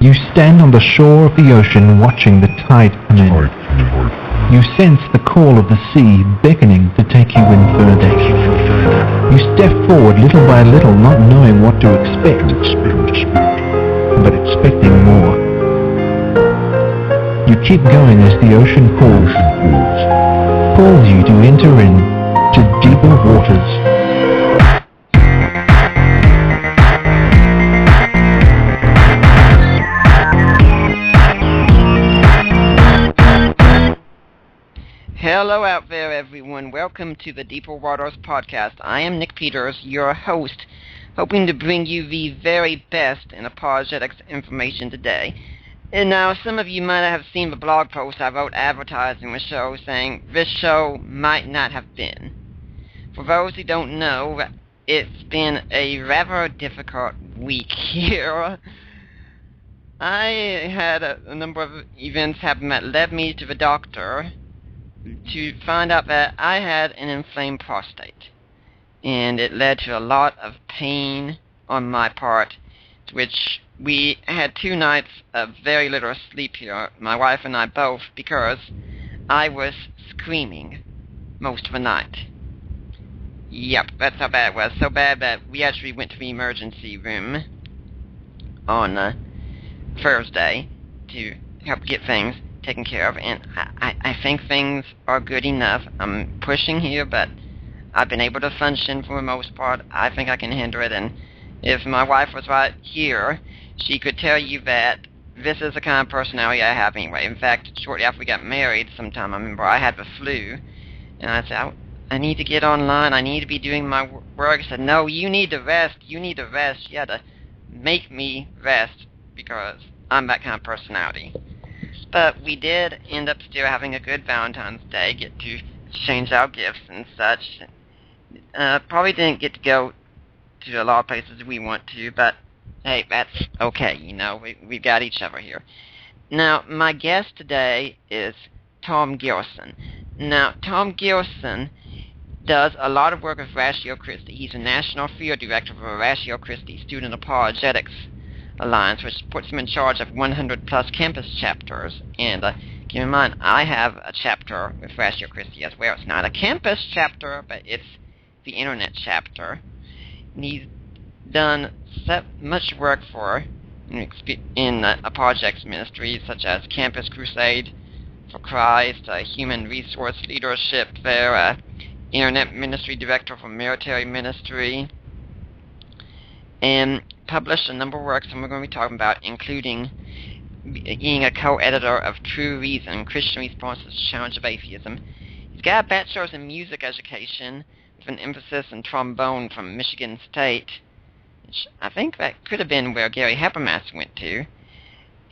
You stand on the shore of the ocean watching the tide come in. You sense the call of the sea beckoning to take you in further. You step forward little by little, not knowing what to expect, but expecting more. You keep going as the ocean calls you to enter in to deeper waters. Hello out there, everyone. Welcome to the Deeper Waters podcast. I am Nick Peters, your host, hoping to bring you the very best in apologetics information today. And now, some of you might have seen the blog post I wrote advertising the show saying this show might not have been. For those who don't know, it's been a rather difficult week here. I had a number of events happen that led me to the doctor to find out that I had an inflamed prostate, and it led to a lot of pain on my part, which we had 2 nights of very little sleep here, my wife and I both, because I was screaming most of the night. Yep, that's how bad it was. So bad that we actually went to the emergency room on Thursday to help get things taken care of, and I think things are good enough. I'm pushing here, but I've been able to function for the most part. I think I can handle it, and if my wife was right here, she could tell you that this is the kind of personality I have anyway. In fact, shortly after we got married sometime, I remember I had the flu, and I said, I need to get online, I need to be doing my work. I said, no, you need to rest, you need to rest. You had to make me rest, because I'm that kind of personality. But we did end up still having a good Valentine's Day, get to exchange our gifts and such. Probably didn't get to go to a lot of places we want to, but hey, that's okay, you know, we've got each other here. Now, my guest today is Tom Gilson. Now, Tom Gilson does a lot of work with Ratio Christi. He's a national field director for Ratio Christi Student Apologetics Alliance, which puts him in charge of 100 plus campus chapters. And keep in mind, I have a chapter with Ratio Christi as well. It's not a campus chapter, but it's the internet chapter. And he's done much work in apologetics ministries such as Campus Crusade for Christ, Human Resource Leadership there, Internet Ministry Director for Military Ministry, and published a number of works, and we're going to be talking about, including being a co-editor of True Reason, Christian Responses to the Challenge of Atheism. He's got a bachelor's in music education with an emphasis in trombone from Michigan State, which I think that could have been where Gary Habermas went to,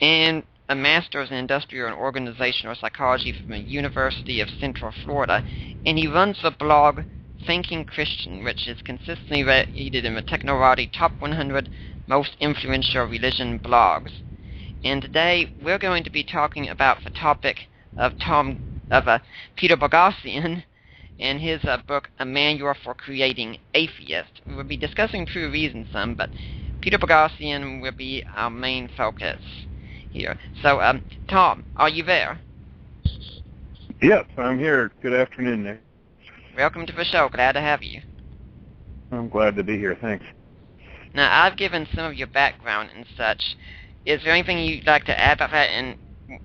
and a master's in industrial and organizational psychology from the University of Central Florida, and he runs the blog Thinking Christian, which is consistently rated in the Technorati Top 100 Most Influential Religion Blogs. And today we're going to be talking about the topic of Peter Boghossian and his book A Manual for Creating Atheists. We'll be discussing True Reason some, but Peter Boghossian will be our main focus here. So, Tom, are you there? Yes, I'm here. Good afternoon, Nick. Welcome to the show. Glad to have you. I'm glad to be here. Thanks. Now, I've given some of your background and such. Is there anything you'd like to add about that? And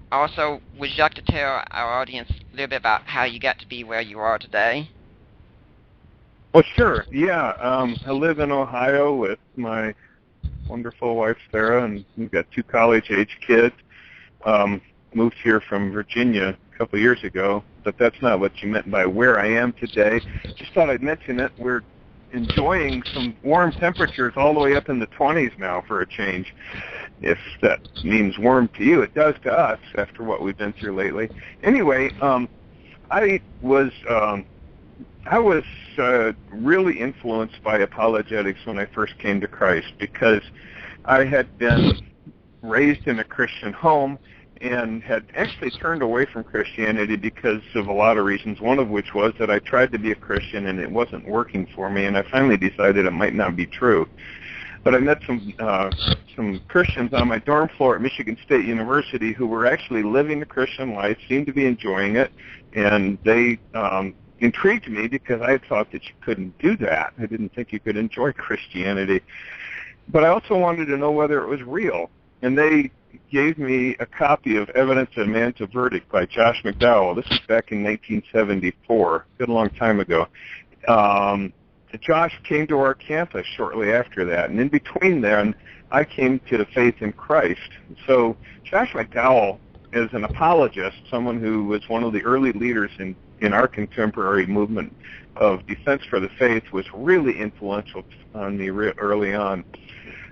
also, would you like to tell our audience a little bit about how you got to be where you are today? Well, sure. Yeah, I live in Ohio with my wonderful wife, Sarah, and we've got 2 college-age kids. Moved here from Virginia a couple years ago, but that's not what you meant by where I am today. Just thought I'd mention it. We're enjoying some warm temperatures all the way up in the 20s now for a change. If that means warm to you, it does to us after what we've been through lately. Anyway, I was really influenced by apologetics when I first came to Christ, because I had been raised in a Christian home and had actually turned away from Christianity because of a lot of reasons, one of which was that I tried to be a Christian and it wasn't working for me, and I finally decided it might not be true. But I met some Christians on my dorm floor at Michigan State University who were actually living the Christian life, seemed to be enjoying it, and they intrigued me because I thought that you couldn't do that. I didn't think you could enjoy Christianity. But I also wanted to know whether it was real. And they gave me a copy of Evidence and Man's a Verdict by Josh McDowell. This was back in 1974, a good long time ago. Josh came to our campus shortly after that, and in between then, I came to the faith in Christ. So Josh McDowell is an apologist, someone who was one of the early leaders in our contemporary movement of defense for the faith, was really influential on me early on.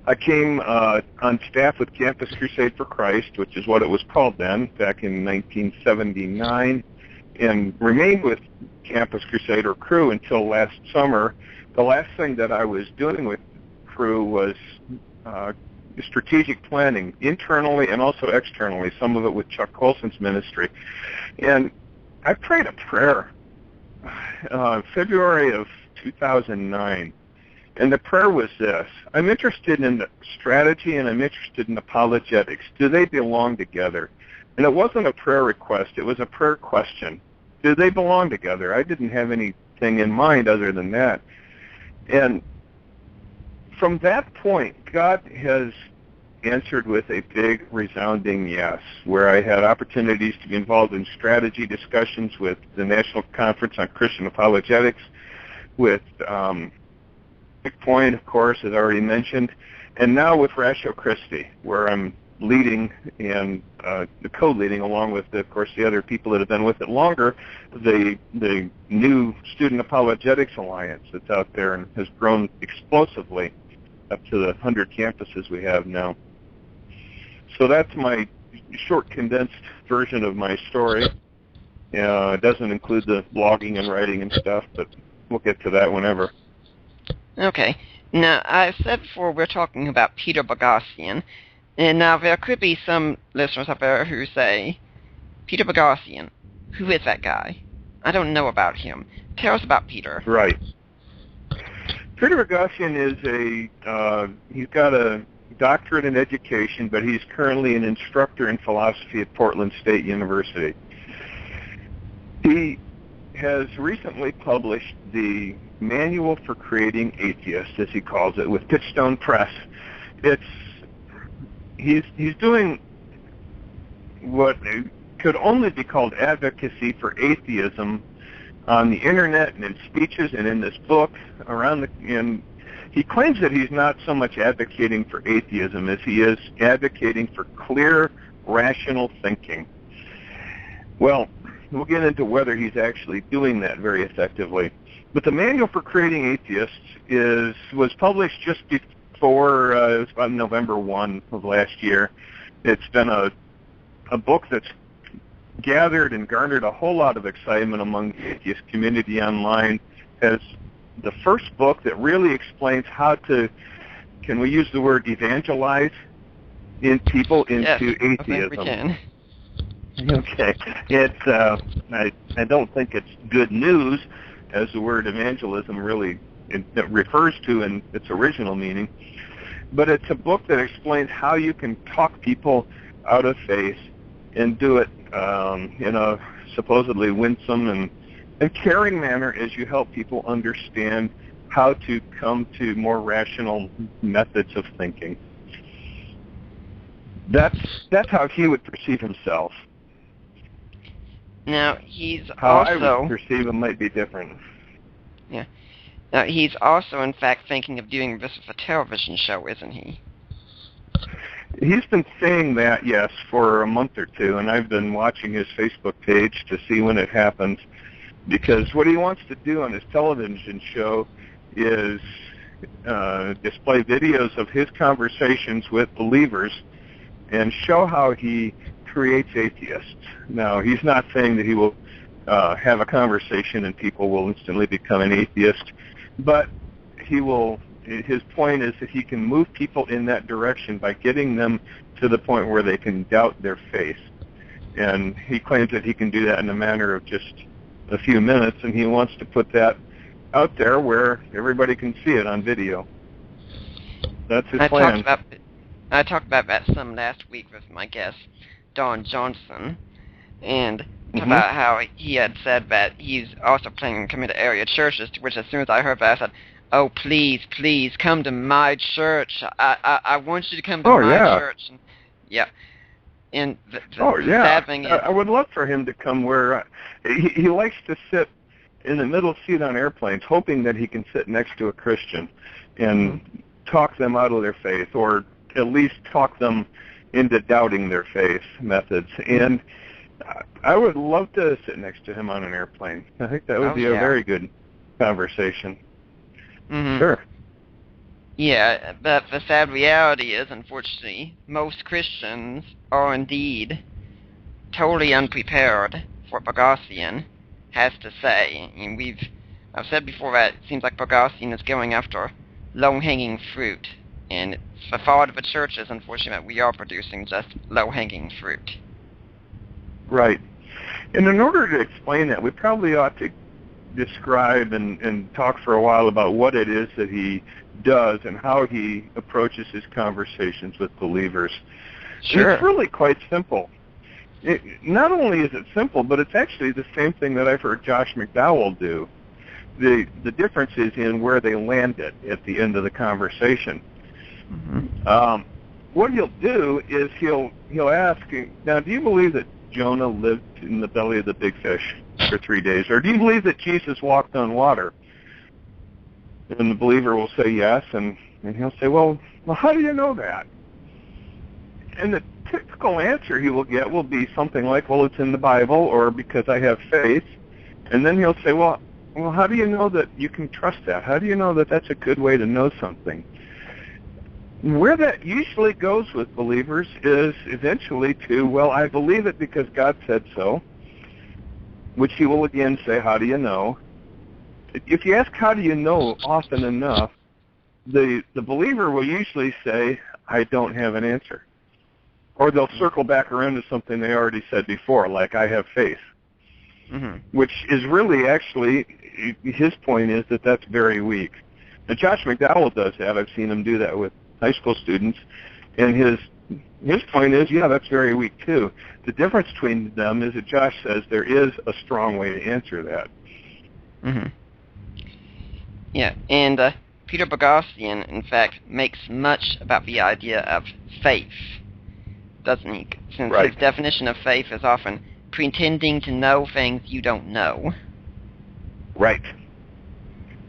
I came on staff with Campus Crusade for Christ, which is what it was called then, back in 1979, and remained with Campus Crusade or Crew until last summer. The last thing that I was doing with Crew was strategic planning, internally and also externally, some of it with Chuck Colson's ministry. And I prayed a prayer February of 2009. And the prayer was this: I'm interested in the strategy and I'm interested in apologetics. Do they belong together? And it wasn't a prayer request, it was a prayer question. Do they belong together? I didn't have anything in mind other than that. And from that point, God has answered with a big, resounding yes, where I had opportunities to be involved in strategy discussions with the National Conference on Christian Apologetics, with Point, of course, as I already mentioned, and now with Ratio Christi, where I'm leading and co-leading, along with, of course, the other people that have been with it longer, the new Student Apologetics Alliance that's out there and has grown explosively up to the 100 campuses we have now. So that's my short, condensed version of my story. It doesn't include the blogging and writing and stuff, but we'll get to that whenever. Okay. Now, I said before we're talking about Peter Boghossian, and now there could be some listeners out there who say, Peter Boghossian, who is that guy? I don't know about him. Tell us about Peter. Right. Peter Boghossian is he's got a doctorate in education, but he's currently an instructor in philosophy at Portland State University. He has recently published the Manual for Creating Atheists, as he calls it, with Pitchstone Press. He's doing what could only be called advocacy for atheism on the internet and in speeches and in this book and he claims that he's not so much advocating for atheism as he is advocating for clear, rational thinking. Well, we'll get into whether he's actually doing that very effectively. But the Manual for Creating Atheists was published just before, it was about November 1 of last year. It's been a book that's gathered and garnered a whole lot of excitement among the atheist community online, as the first book that really explains how to, can we use the word evangelize in people into atheism? I think we can. Okay. I don't think it's good news, as the word evangelism really it refers to in its original meaning. But it's a book that explains how you can talk people out of faith and do it in a supposedly winsome and caring manner as you help people understand how to come to more rational methods of thinking. That's how he would perceive himself. Now, he's how also... I would perceive him might be different. Yeah. Now, he's also, in fact, thinking of doing this with a television show, isn't he? He's been saying that, yes, for a month or two, and I've been watching his Facebook page to see when it happens, because what he wants to do on his television show is display videos of his conversations with believers and show how he creates atheists. Now, he's not saying that he will have a conversation and people will instantly become an atheist, but he will. His point is that he can move people in that direction by getting them to the point where they can doubt their faith. And he claims that he can do that in a matter of just a few minutes, and he wants to put that out there where everybody can see it on video. That's his I plan. talked about that some last week with my guest, Don Johnson, and about how he had said that he's also planning to come into area churches, to which as soon as I heard that, I said, oh, please, please, come to my church. I want you to come to my church. And, yeah. And the sad thing is... I would love for him to come where... he likes to sit in the middle seat on airplanes, hoping that he can sit next to a Christian and talk them out of their faith, or at least talk them into doubting their faith methods. And I would love to sit next to him on an airplane. I think that would be a very good conversation. Mm-hmm. Sure. Yeah, but the sad reality is, unfortunately, most Christians are indeed totally unprepared for what Bogosian has to say. And I've said before that it seems like Bogosian is going after low-hanging fruit, and it's the fault of the churches, unfortunately, that we are producing just low-hanging fruit. Right. And in order to explain that, we probably ought to describe and talk for a while about what it is that he does and how he approaches his conversations with believers. Sure. It's really quite simple. Not only is it simple, but it's actually the same thing that I've heard Josh McDowell do. The difference is in where they land it at the end of the conversation. Mm-hmm. What he'll do is he'll ask, now, do you believe that Jonah lived in the belly of the big fish for 3 days? Or do you believe that Jesus walked on water? And the believer will say yes, and he'll say, well, how do you know that? And the typical answer he will get will be something like, well, it's in the Bible, or because I have faith. And then he'll say, well, how do you know that you can trust that? How do you know that that's a good way to know something? Where that usually goes with believers is eventually to, well, I believe it because God said so, which he will again say, how do you know? If you ask how do you know often enough, the believer will usually say, I don't have an answer. Or they'll circle back around to something they already said before, like I have faith. Mm-hmm. Which is really actually, his point is that that's very weak. Now, Josh McDowell does that. I've seen him do that with high school students. And his point is, yeah, that's very weak too. The difference between them is that Josh says there is a strong way to answer that. Mm-hmm. Yeah, and Peter Bogosian, in fact, makes much about the idea of faith, doesn't he? Since his definition of faith is often pretending to know things you don't know. Right.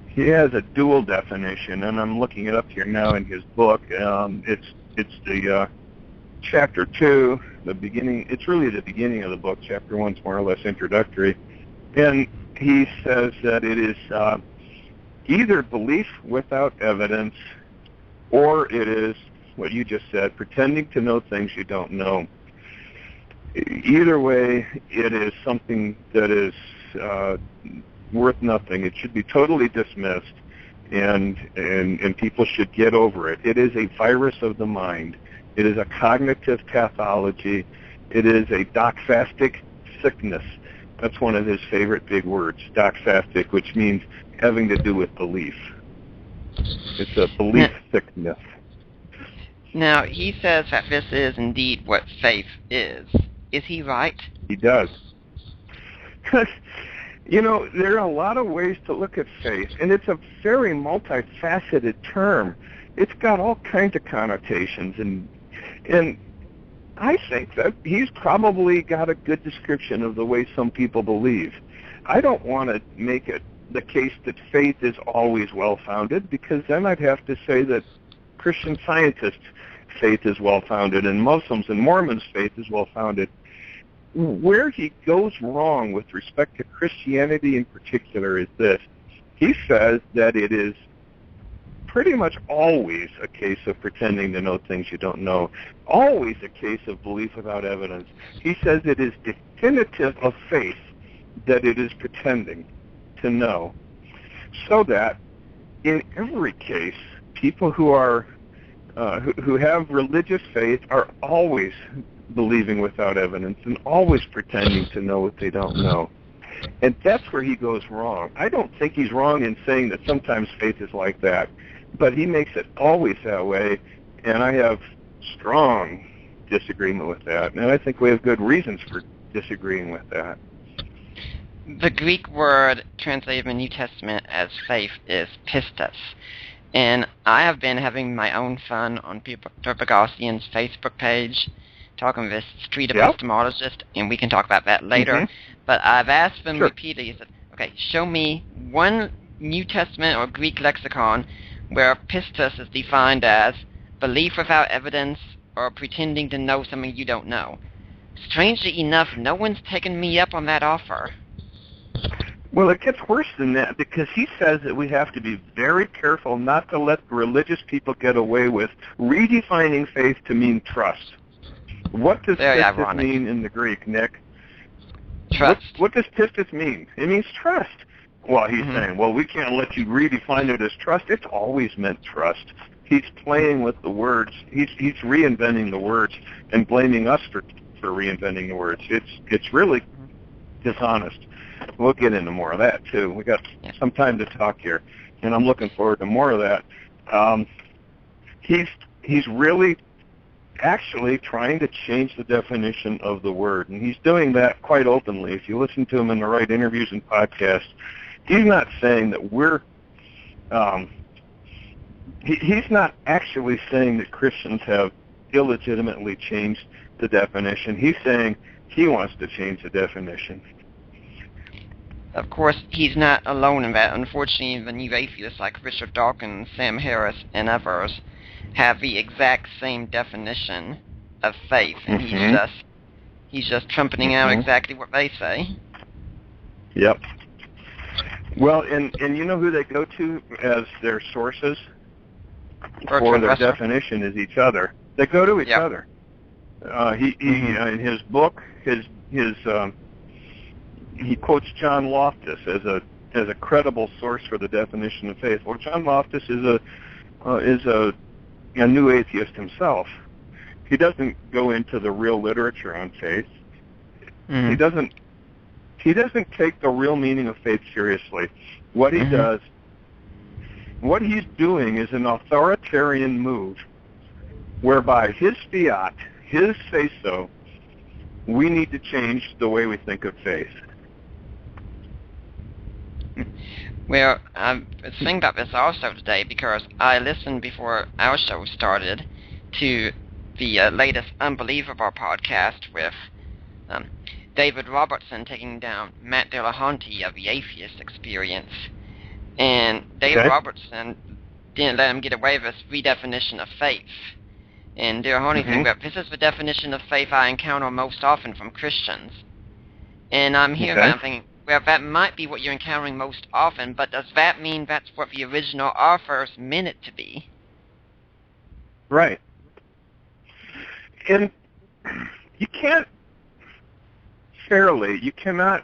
He has a dual definition, and I'm looking it up here now in his book. It's the chapter 2, the beginning. It's really the beginning of the book. Chapter 1's more or less introductory, and he says that it is either belief without evidence, or it is what you just said, pretending to know things you don't know. Either way, it is something that is worth nothing. It should be totally dismissed, and people should get over it. It is a virus of the mind. It is a cognitive pathology. It is a doxastic sickness. That's one of his favorite big words, doxastic, which means having to do with belief. It's a belief sickness. Now, he says that this is indeed what faith is. Is he right? He does. You know, there are a lot of ways to look at faith, and it's a very multifaceted term. It's got all kinds of connotations, and I think that he's probably got a good description of the way some people believe. I don't want to make it the case that faith is always well-founded, because then I'd have to say that Christian Scientists' faith is well-founded, and Muslims and Mormons' faith is well-founded. Where he goes wrong with respect to Christianity in particular is this. He says that it is pretty much always a case of pretending to know things you don't know, always a case of belief without evidence. He says it is definitive of faith that it is pretending to know, so that in every case, people who are who have religious faith are always believing without evidence and always pretending to know what they don't know. And that's where he goes wrong. I don't think he's wrong in saying that sometimes faith is like that, but he makes it always that way, and I have strong disagreement with that, and I think we have good reasons for disagreeing with that. The Greek word translated in the New Testament as faith is pistis, and I have been having my own fun on Peter Boghossian's Facebook page, talking with this street epistemologist, and we can talk about that later. But I've asked him repeatedly, he said, okay, show me one New Testament or Greek lexicon where pistis is defined as belief without evidence or pretending to know something you don't know. Strangely enough, no one's taken me up on that offer. Well, it gets worse than that, because he says that we have to be very careful not to let religious people get away with redefining faith to mean trust. What does pistis mean in the Greek, Nick? Trust. What does pistis mean? It means trust. Well, he's saying, well, we can't let you redefine it as trust. It's always meant trust. He's playing with the words. He's reinventing the words and blaming us for reinventing the words. It's really dishonest. We'll get into more of that, too. We got some time to talk here, and I'm looking forward to more of that. He's really actually trying to change the definition of the word, and he's doing that quite openly. If you listen to him in the right interviews and podcasts, he's not saying that we're he's not actually saying that Christians have illegitimately changed the definition. He's saying he wants to change the definition. Of course, he's not alone in that. Unfortunately, the new atheists like Richard Dawkins, Sam Harris, and others have the exact same definition of faith, and he's just trumpeting out exactly what they say. Yep. Well, and you know who they go to as their sources for their definition is each other. They go to each other. In his book, he quotes John Loftus as a credible source for the definition of faith. Well, John Loftus is a new atheist himself. He doesn't go into the real literature on faith. He doesn't take the real meaning of faith seriously. What he does, what he's doing is an authoritarian move whereby his fiat, his say-so, we need to change the way we think of faith. Well, I was thinking about this also today because I listened before our show started to the latest Unbelievable podcast with David Robertson taking down Matt Dillahunty of the Atheist Experience. And David Robertson didn't let him get away with this redefinition of faith. And Dillahunty said, well, this is the definition of faith I encounter most often from Christians. And I'm hearing that, I'm thinking, well, that might be what you're encountering most often, but does that mean that's what the original authors meant it to be? Right. And you can't fairly, you cannot,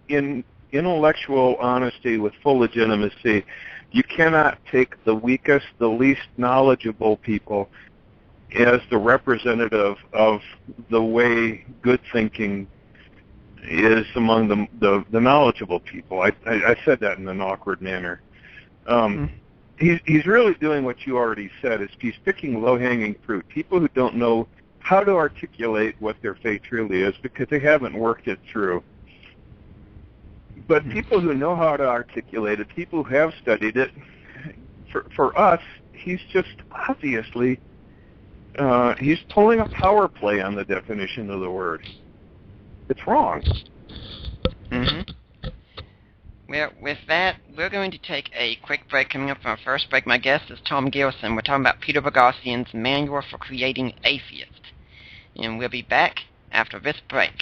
in intellectual honesty with full legitimacy, you cannot take the weakest, the least knowledgeable people as the representative of the way good thinking is among the knowledgeable people. I said that in an awkward manner. He's really doing what you already said, is he's picking low-hanging fruit, people who don't know how to articulate what their faith really is because they haven't worked it through. But people who know how to articulate it, people who have studied it, for us, he's just obviously, he's pulling a power play on the definition of the word. It's wrong. Well, with that, we're going to take a quick break. Coming up from our first break, my guest is Tom Gilson. We're talking about Peter Boghossian's Manual for Creating Atheists. And we'll be back after this break.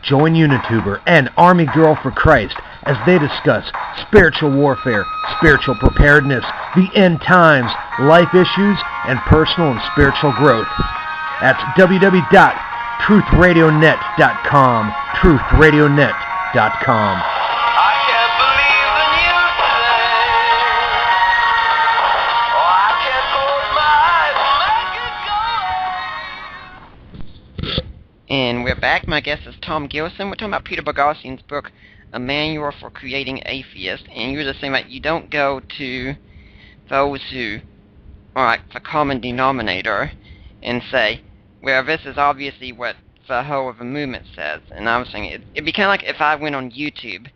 Join Unituber and Army Girl for Christ as they discuss spiritual warfare, spiritual preparedness, the end times, life issues, and personal and spiritual growth. That's www.truthradionet.com, truthradionet.com. And we're back. My guest is Tom Gilson. We're talking about Peter Boghossian's book, a manual for creating atheists, and you're just saying that you don't go to those who are like the common denominator and say, well, this is obviously what the whole of the movement says. And I was saying it'd be kind of like if I went on YouTube,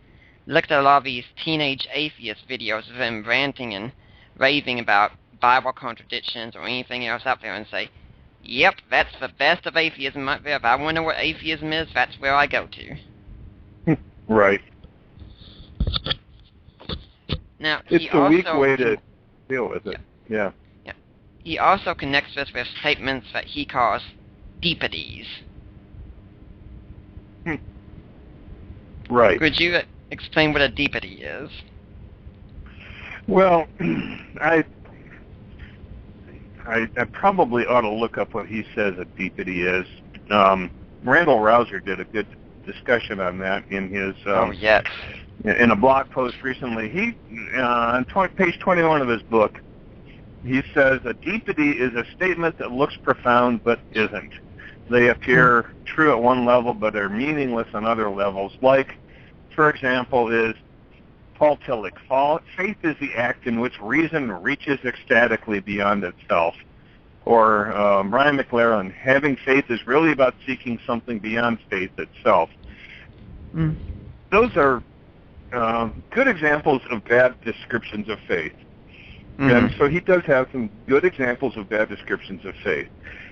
looked at a lot of these teenage atheist videos of them ranting and raving about Bible contradictions or anything else out there and say, yep, that's the best of atheism right there. If I want to know what atheism is, that's where I go to. Right. Now, It's a weak way to deal with it. Yeah. He also connects this with statements that he calls deepities. Right. Could you explain what a deepity is? Well, I probably ought to look up what he says a deepity is. Randall Rouser did a good discussion on that in his Yes. in a blog post recently. He on page 21 of his book, he says a deepity is a statement that looks profound but isn't. They appear true at one level but are meaningless on other levels. Like, for example, is Paul Tillich. Faith is the act in which reason reaches ecstatically beyond itself. Or Brian McLaren, having faith is really about seeking something beyond faith itself. Those are good examples of bad descriptions of faith. And so he does have some good examples of bad descriptions of faith.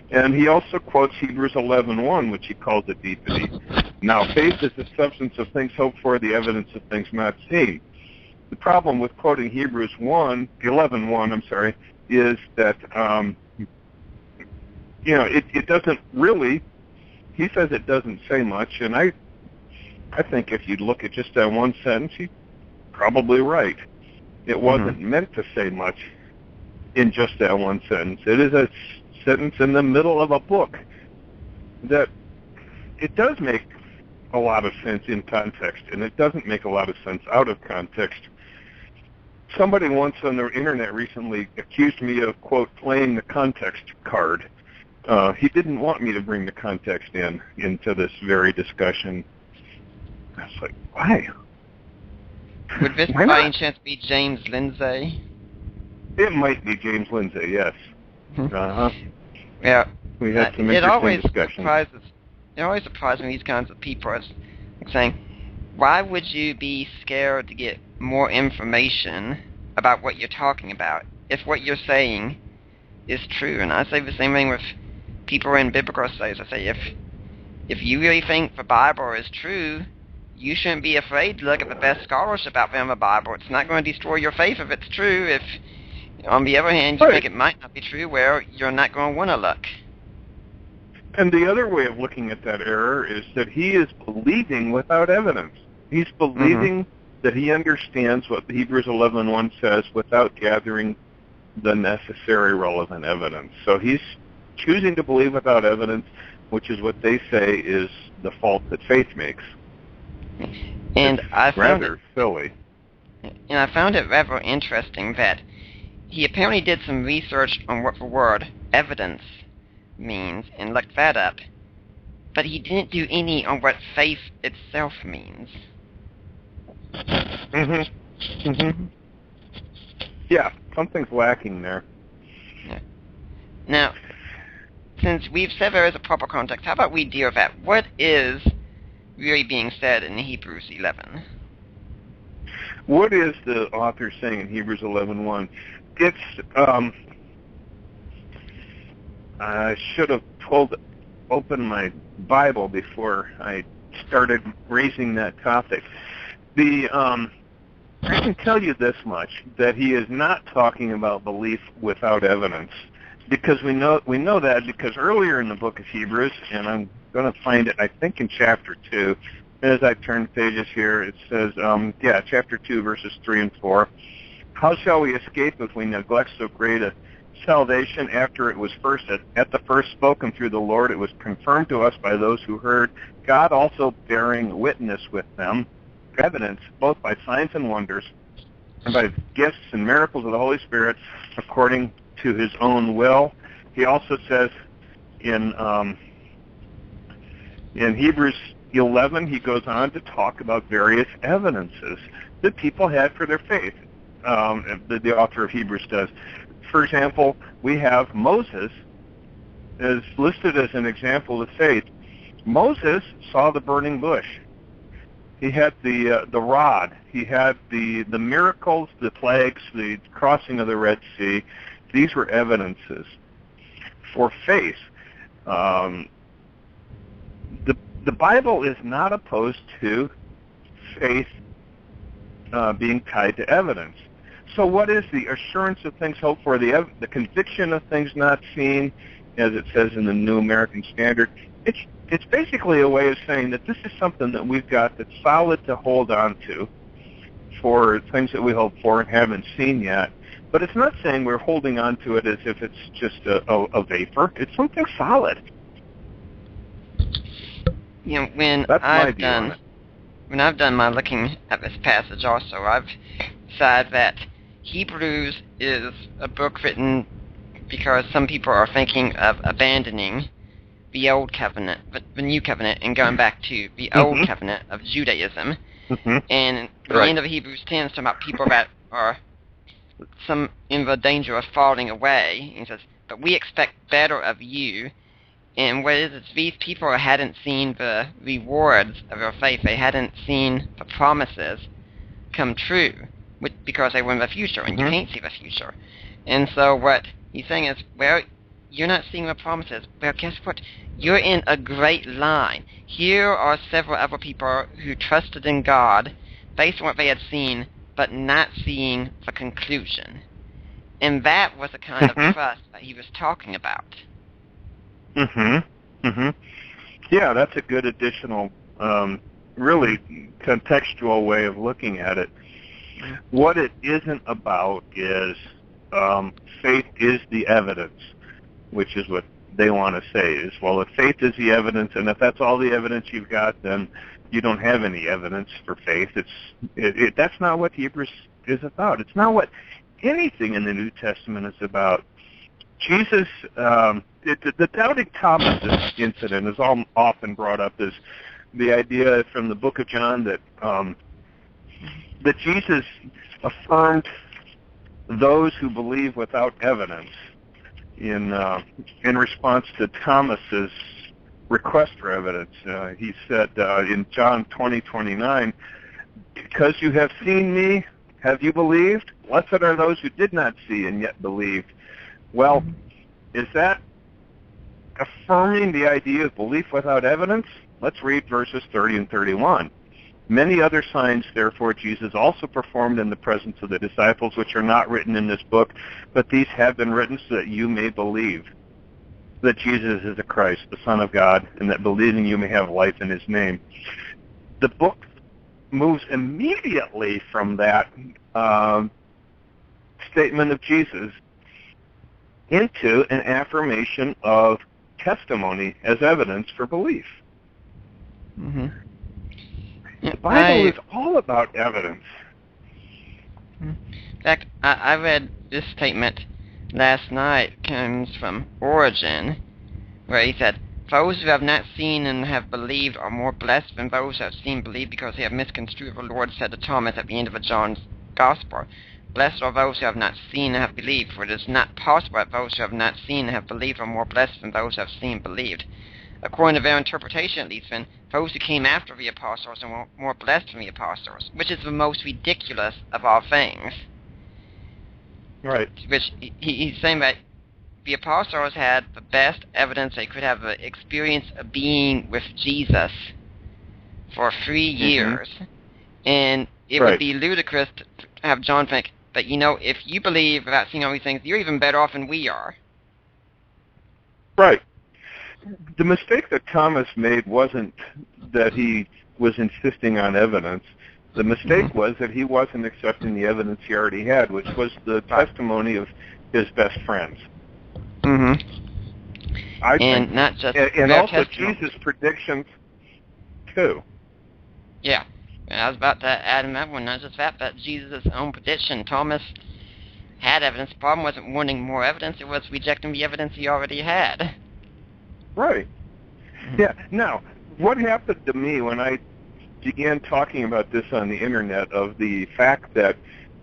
And he also quotes Hebrews 11:1, which he calls a deepity. Now, faith is the substance of things hoped for, the evidence of things not seen. The problem with quoting Hebrews 11:1, is that it doesn't really. He says it doesn't say much, and I think if you look at just that one sentence, he's probably right. It wasn't meant to say much in just that one sentence. It is a sentence in the middle of a book that it does make a lot of sense in context, and it doesn't make a lot of sense out of context. Somebody once on the internet recently accused me of, quote, playing the context card. He didn't want me to bring the context into this very discussion. I was like, why? Would this by any chance be James Lindsay? It might be James Lindsay, yes. Yeah. We had some interesting discussions. It always surprises me, these kinds of people, are saying, why would you be scared to get more information about what you're talking about if what you're saying is true? And I say the same thing with people in biblical studies. I say, if you really think the Bible is true, you shouldn't be afraid to look at the best scholarship out there in the Bible. It's not going to destroy your faith if it's true. If, on the other hand, you think it might not be true, well, you're not going to want to look. And the other way of looking at that error is that he is believing without evidence. He's believing that he understands what Hebrews 11:1 says without gathering the necessary relevant evidence. So he's choosing to believe without evidence, which is what they say is the fault that faith makes. And I found rather silly. And I found it rather interesting that he apparently did some research on what the word evidence means and looked that up, but he didn't do any on what faith itself means. Yeah, something's lacking there. Yeah. Now, since we've said there is a proper context, how about we deal with that? What is really being said in Hebrews 11? What is the author saying in Hebrews 11:1? It's I should have opened my Bible before I started raising that topic. I can tell you this much, that he is not talking about belief without evidence, because we know that because earlier in the book of Hebrews, and I'm going to find it, I think, in chapter 2. As I turn pages here, it says, chapter 2, verses 3 and 4. How shall we escape if we neglect so great a salvation after it was at the first spoken through the Lord? It was confirmed to us by those who heard, God also bearing witness with them, evidence both by signs and wonders, and by gifts and miracles of the Holy Spirit according to his own will. He also says in Hebrews 11, he goes on to talk about various evidences that people had for their faith. The author of Hebrews does. For example, we have Moses is listed as an example of faith. Moses saw the burning bush. He had the rod. He had the miracles, the plagues, the crossing of the Red Sea. These were evidences for faith. The Bible is not opposed to faith being tied to evidence. So what is the assurance of things hoped for, the conviction of things not seen, as it says in the New American Standard? It's basically a way of saying that this is something that we've got that's solid to hold on to for things that we hope for and haven't seen yet. But it's not saying we're holding on to it as if it's just a vapor. It's something solid. You know, when I've done my looking at this passage also, I've decided that Hebrews is a book written because some people are thinking of abandoning the Old Covenant, the New Covenant, and going back to the Old Covenant of Judaism. And the end of Hebrews 10 is talking about people that are some in the danger of falling away. He says, but we expect better of you. And what it is, these people hadn't seen the rewards of their faith. They hadn't seen the promises come true because they were in the future, and you can't see the future. And so what he's saying is, well, you're not seeing the promises. Well, guess what? You're in a great line. Here are several other people who trusted in God based on what they had seen, but not seeing the conclusion. And that was the kind of trust that he was talking about. Yeah, that's a good additional, really contextual way of looking at it. What it isn't about is faith is the evidence, which is what they want to say is, well, if faith is the evidence, and if that's all the evidence you've got, then you don't have any evidence for faith. That's not what Hebrews is about. It's not what anything in the New Testament is about. Jesus, the doubting Thomas incident is often brought up as the idea from the book of John that Jesus affirmed those who believe without evidence in response to Thomas's request for evidence. He said in John 20:29, because you have seen me, have you believed? Blessed are those who did not see and yet believed. Well, is that affirming the idea of belief without evidence? Let's read verses 30 and 31. Many other signs, therefore, Jesus also performed in the presence of the disciples, which are not written in this book, but these have been written so that you may believe that Jesus is the Christ, the Son of God, and that believing you may have life in his name. The book moves immediately from that statement of Jesus into an affirmation of testimony as evidence for belief. The Bible is all about evidence. In fact, I read this statement last night. It comes from Origen, where he said, those who have not seen and have believed are more blessed than those who have seen and believed, because they have misconstrued what the Lord said to Thomas at the end of John's Gospel. Blessed are those who have not seen and have believed, for it is not possible that those who have not seen and have believed are more blessed than those who have seen and believed. According to their interpretation, at least, then, those who came after the apostles are more blessed than the apostles, which is the most ridiculous of all things. Right. Which he's saying that the apostles had the best evidence they could have, the experience of being with Jesus for 3 years. And it would be ludicrous to have John think that, if you believe without seeing all these things, you're even better off than we are. Right. The mistake that Thomas made wasn't that he was insisting on evidence. The mistake was that he wasn't accepting the evidence he already had, which was the testimony of his best friends. I think, not just and also testimony. Jesus' predictions too. Yeah, I was about to add in that one. Not just that, but Jesus' own prediction. Thomas had evidence. The problem wasn't wanting more evidence; it was rejecting the evidence he already had. Right. Yeah. Now, what happened to me when I began talking about this on the internet, of the fact that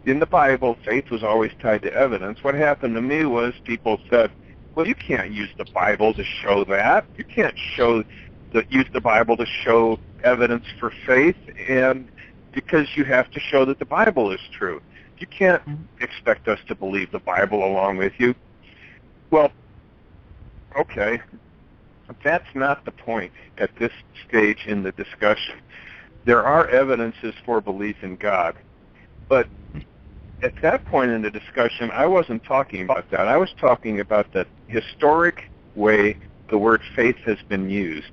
in the Bible, faith was always tied to evidence, what happened to me was people said, well, you can't use the Bible to show that. You can't use the Bible to show evidence for faith, and because you have to show that the Bible is true. You can't expect us to believe the Bible along with you. Well, okay, that's not the point at this stage in the discussion. There are evidences for belief in God, but at that point in the discussion, I wasn't talking about that. I was talking about the historic way the word faith has been used.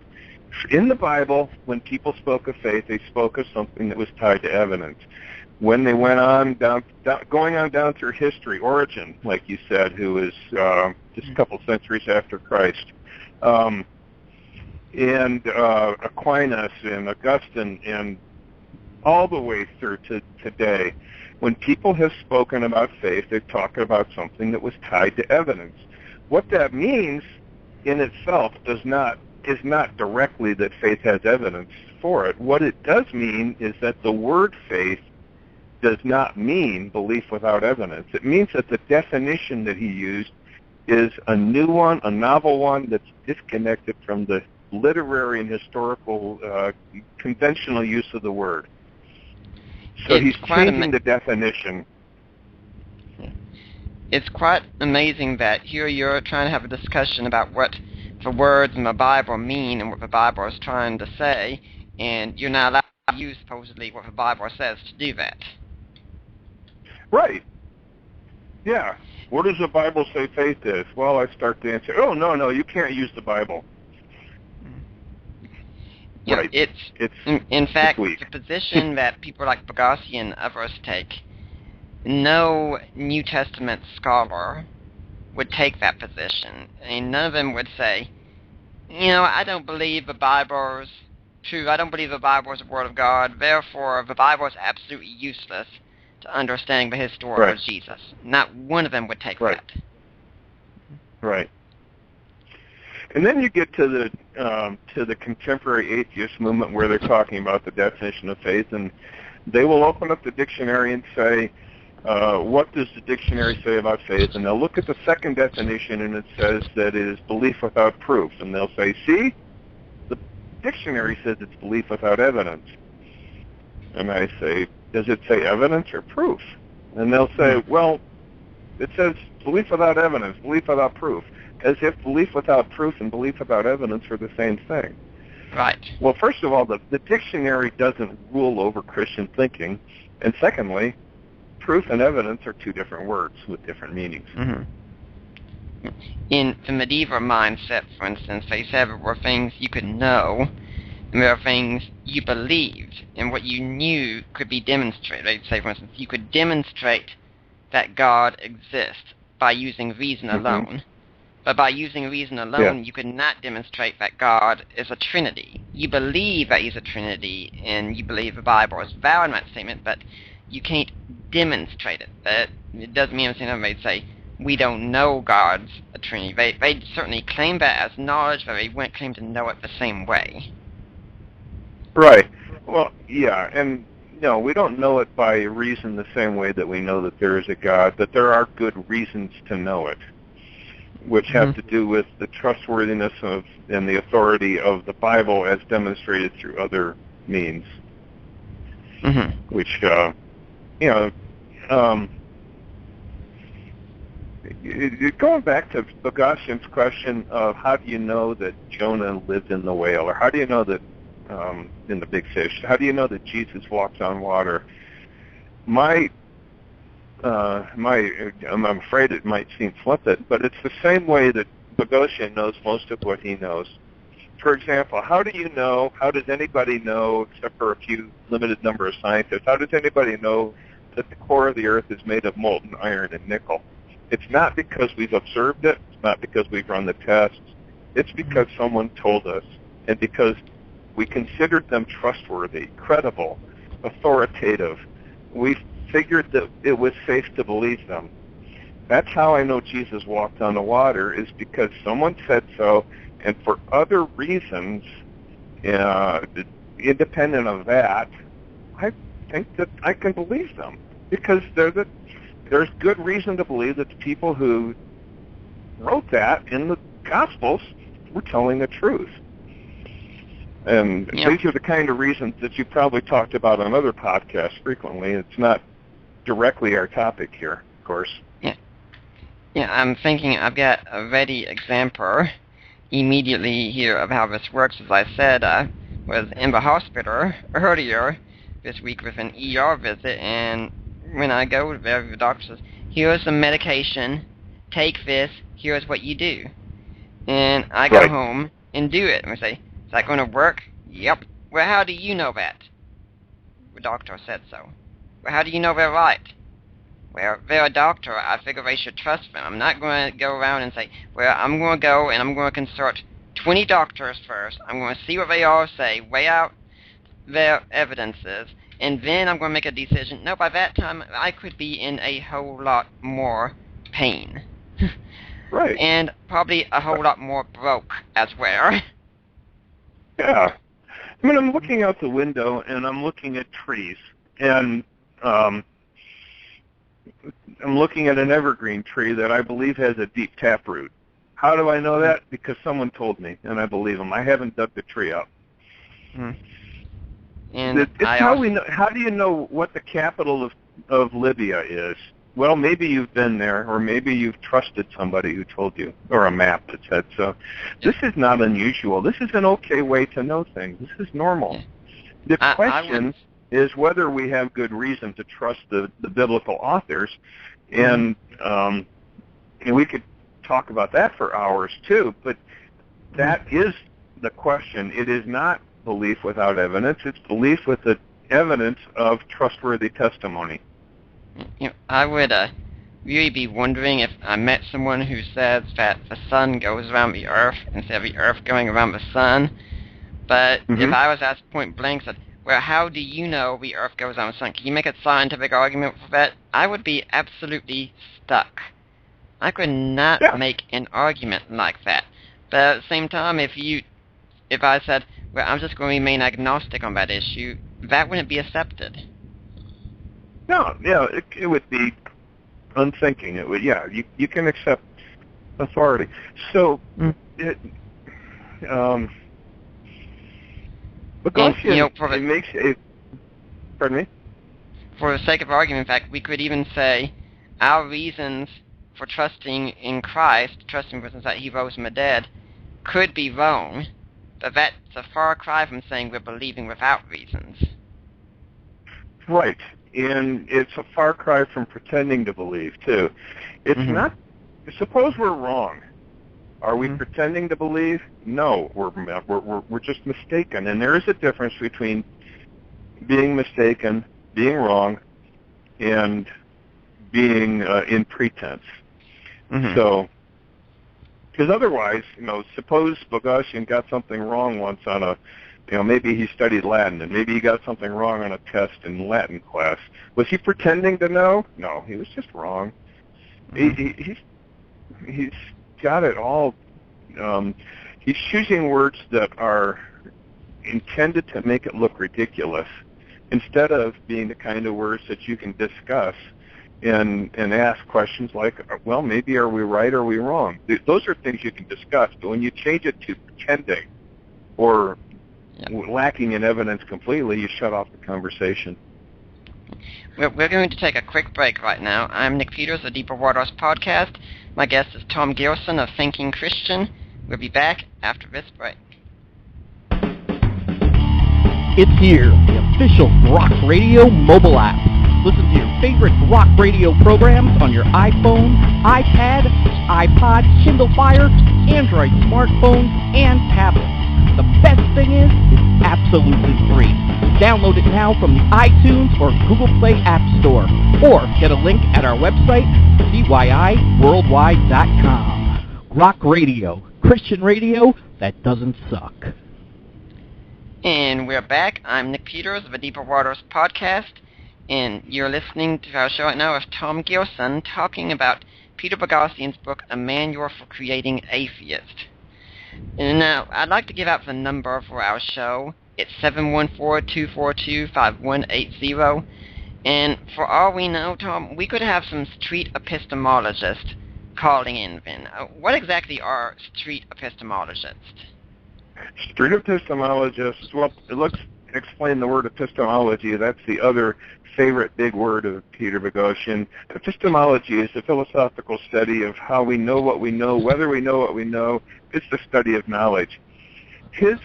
In the Bible, when people spoke of faith, they spoke of something that was tied to evidence. When they went on going on down through history, Origen, like you said, who is just a couple centuries after Christ, and Aquinas and Augustine, and all the way through to today, when people have spoken about faith, they've talked about something that was tied to evidence. What that means in itself is not directly that faith has evidence for it. What it does mean is that the word faith does not mean belief without evidence. It means that the definition that he used is a new one, a novel one, that's disconnected from the literary and historical conventional use of the word. So he's changing the definition. It's quite amazing that here you're trying to have a discussion about what the words in the Bible mean and what the Bible is trying to say, and you're not allowed to use supposedly what the Bible says to do that. Right. Yeah. What does the Bible say faith is? Well, I start to answer, oh, no, you can't use the Bible. You know, right. It's in fact, weak. the position that people like Bogosian and others take, no New Testament scholar would take that position. And none of them would say, I don't believe the Bible is true. I don't believe the Bible is the Word of God. Therefore, the Bible is absolutely useless to understanding the history of Jesus. Not one of them would take that. Right. And then you get to the contemporary atheist movement, where they're talking about the definition of faith, and they will open up the dictionary and say, what does the dictionary say about faith? And they'll look at the second definition, and it says that it is belief without proof. And they'll say, see, the dictionary says it's belief without evidence. And I say, does it say evidence or proof? And they'll say, well, it says belief without evidence, belief without proof, as if belief without proof and belief without evidence are the same thing. Right. Well, first of all, the dictionary doesn't rule over Christian thinking. And secondly, proof and evidence are two different words with different meanings. Mm-hmm. In the medieval mindset, for instance, they said there were things you could know, and there were things you believed, and what you knew could be demonstrated. They'd say, for instance, you could demonstrate that God exists by using reason alone. But by using reason alone, you could not demonstrate that God is a Trinity. You believe that He's a Trinity, and you believe the Bible is valid in that statement, but you can't demonstrate it. It doesn't mean anything. They'd say, we don't know God's a Trinity. They'd certainly claim that as knowledge, but they wouldn't claim to know it the same way. Right. Well, yeah, and no, we don't know it by reason the same way that we know that there is a God, but there are good reasons to know it, which have to do with the trustworthiness of and the authority of the Bible as demonstrated through other means, which, going back to Bogosian's question of how do you know that Jonah lived in the whale, or how do you know that in the big fish, how do you know that Jesus walked on water? I'm afraid it might seem flippant, but it's the same way that Bogosian knows most of what he knows. For example, how does anybody know, except for a few limited number of scientists, how does anybody know that the core of the Earth is made of molten iron and nickel? It's not because we've observed it. It's not because we've run the tests. It's because someone told us, and because we considered them trustworthy, credible, authoritative. We figured that it was safe to believe them. That's how I know Jesus walked on the water, is because someone said so, and for other reasons, independent of that, I think that I can believe them because there's good reason to believe that the people who wrote that in the Gospels were telling the truth. And these are the kind of reasons that you probably talked about on other podcasts frequently. It's not directly our topic here, of course. Yeah, I'm thinking I've got a ready example immediately here of how this works. As I said, I was in the hospital earlier this week with an ER visit, and when I go there, the doctor says, here's some medication, take this, here's what you do. And I go home and do it. And we say, is that going to work? Yep. Well, how do you know that? The doctor said so. Well, how do you know they're right? Well, they're a doctor. I figure they should trust them. I'm not going to go around and say, well, I'm going to go and I'm going to consult 20 doctors first. I'm going to see what they all say, weigh out their evidences, and then I'm going to make a decision. No, by that time, I could be in a whole lot more pain. Right. And probably a whole lot more broke as well. Yeah. I mean, I'm looking out the window, and I'm looking at trees, and I'm looking at an evergreen tree that I believe has a deep taproot. How do I know that? Because someone told me, and I believe them. I haven't dug the tree up. And it's how we know. How do you know what the capital of Libya is? Well, maybe you've been there, or maybe you've trusted somebody who told you, or a map that said so. This is not unusual. This is an okay way to know things. This is normal. The question is whether we have good reason to trust the biblical authors, and we could talk about that for hours too, but that is the question. It is not belief without evidence. It's belief with the evidence of trustworthy testimony. I would really be wondering if I met someone who says that the sun goes around the earth instead of the earth going around the sun. But if I was asked point blank, said, well, how do you know the earth goes around the sun? Can you make a scientific argument for that? I would be absolutely stuck. I could not make an argument like that. But at the same time, if I said, well, I'm just going to remain agnostic on that issue, that wouldn't be accepted. No, it would be unthinking. It would, you can accept authority. So, it makes it. Pardon me. For the sake of argument, in fact, we could even say our reasons for trusting in Christ, trusting, for instance, that He rose from the dead, could be wrong, but that's a far cry from saying we're believing without reasons. Right. And it's a far cry from pretending to believe, too. It's not... Suppose we're wrong. Are we pretending to believe? No, we're just mistaken. And there is a difference between being mistaken, being wrong, and being in pretense. So, because otherwise, suppose Bogosian got something wrong once on a... maybe he studied Latin, and maybe he got something wrong on a test in Latin class. Was he pretending to know? No, he was just wrong. He's got it all. He's choosing words that are intended to make it look ridiculous, instead of being the kind of words that you can discuss and ask questions like, well, maybe are we right or are we wrong? Those are things you can discuss, but when you change it to pretending or lacking in evidence completely, you shut off the conversation. We're going to take a quick break right now. I'm Nick Peters of Deeper Waters Podcast. My guest is Tom Gilson of Thinking Christian. We'll be back after this break. It's here, the official Rock Radio mobile app. Listen to your favorite rock radio programs on your iPhone, iPad, iPod, Kindle Fire, Android smartphones, and tablets. The best thing is, it's absolutely free. Download it now from the iTunes or Google Play App Store, or get a link at our website, cyiworldwide.com. Rock Radio, Christian radio that doesn't suck. And we're back. I'm Nick Peters of the Deeper Waters Podcast, and you're listening to our show right now with Tom Gilson talking about Peter Boghossian's book, A Manual for Creating Atheists. And now, I'd like to give out the number for our show. It's 714-242-5180. And for all we know, Tom, we could have some street epistemologists calling in then. What exactly are street epistemologists? Street epistemologists, well, let's explain the word epistemology. That's the other favorite big word of Peter Boghossian. Epistemology is the philosophical study of how we know what we know, whether we know what we know. It's the study of knowledge. The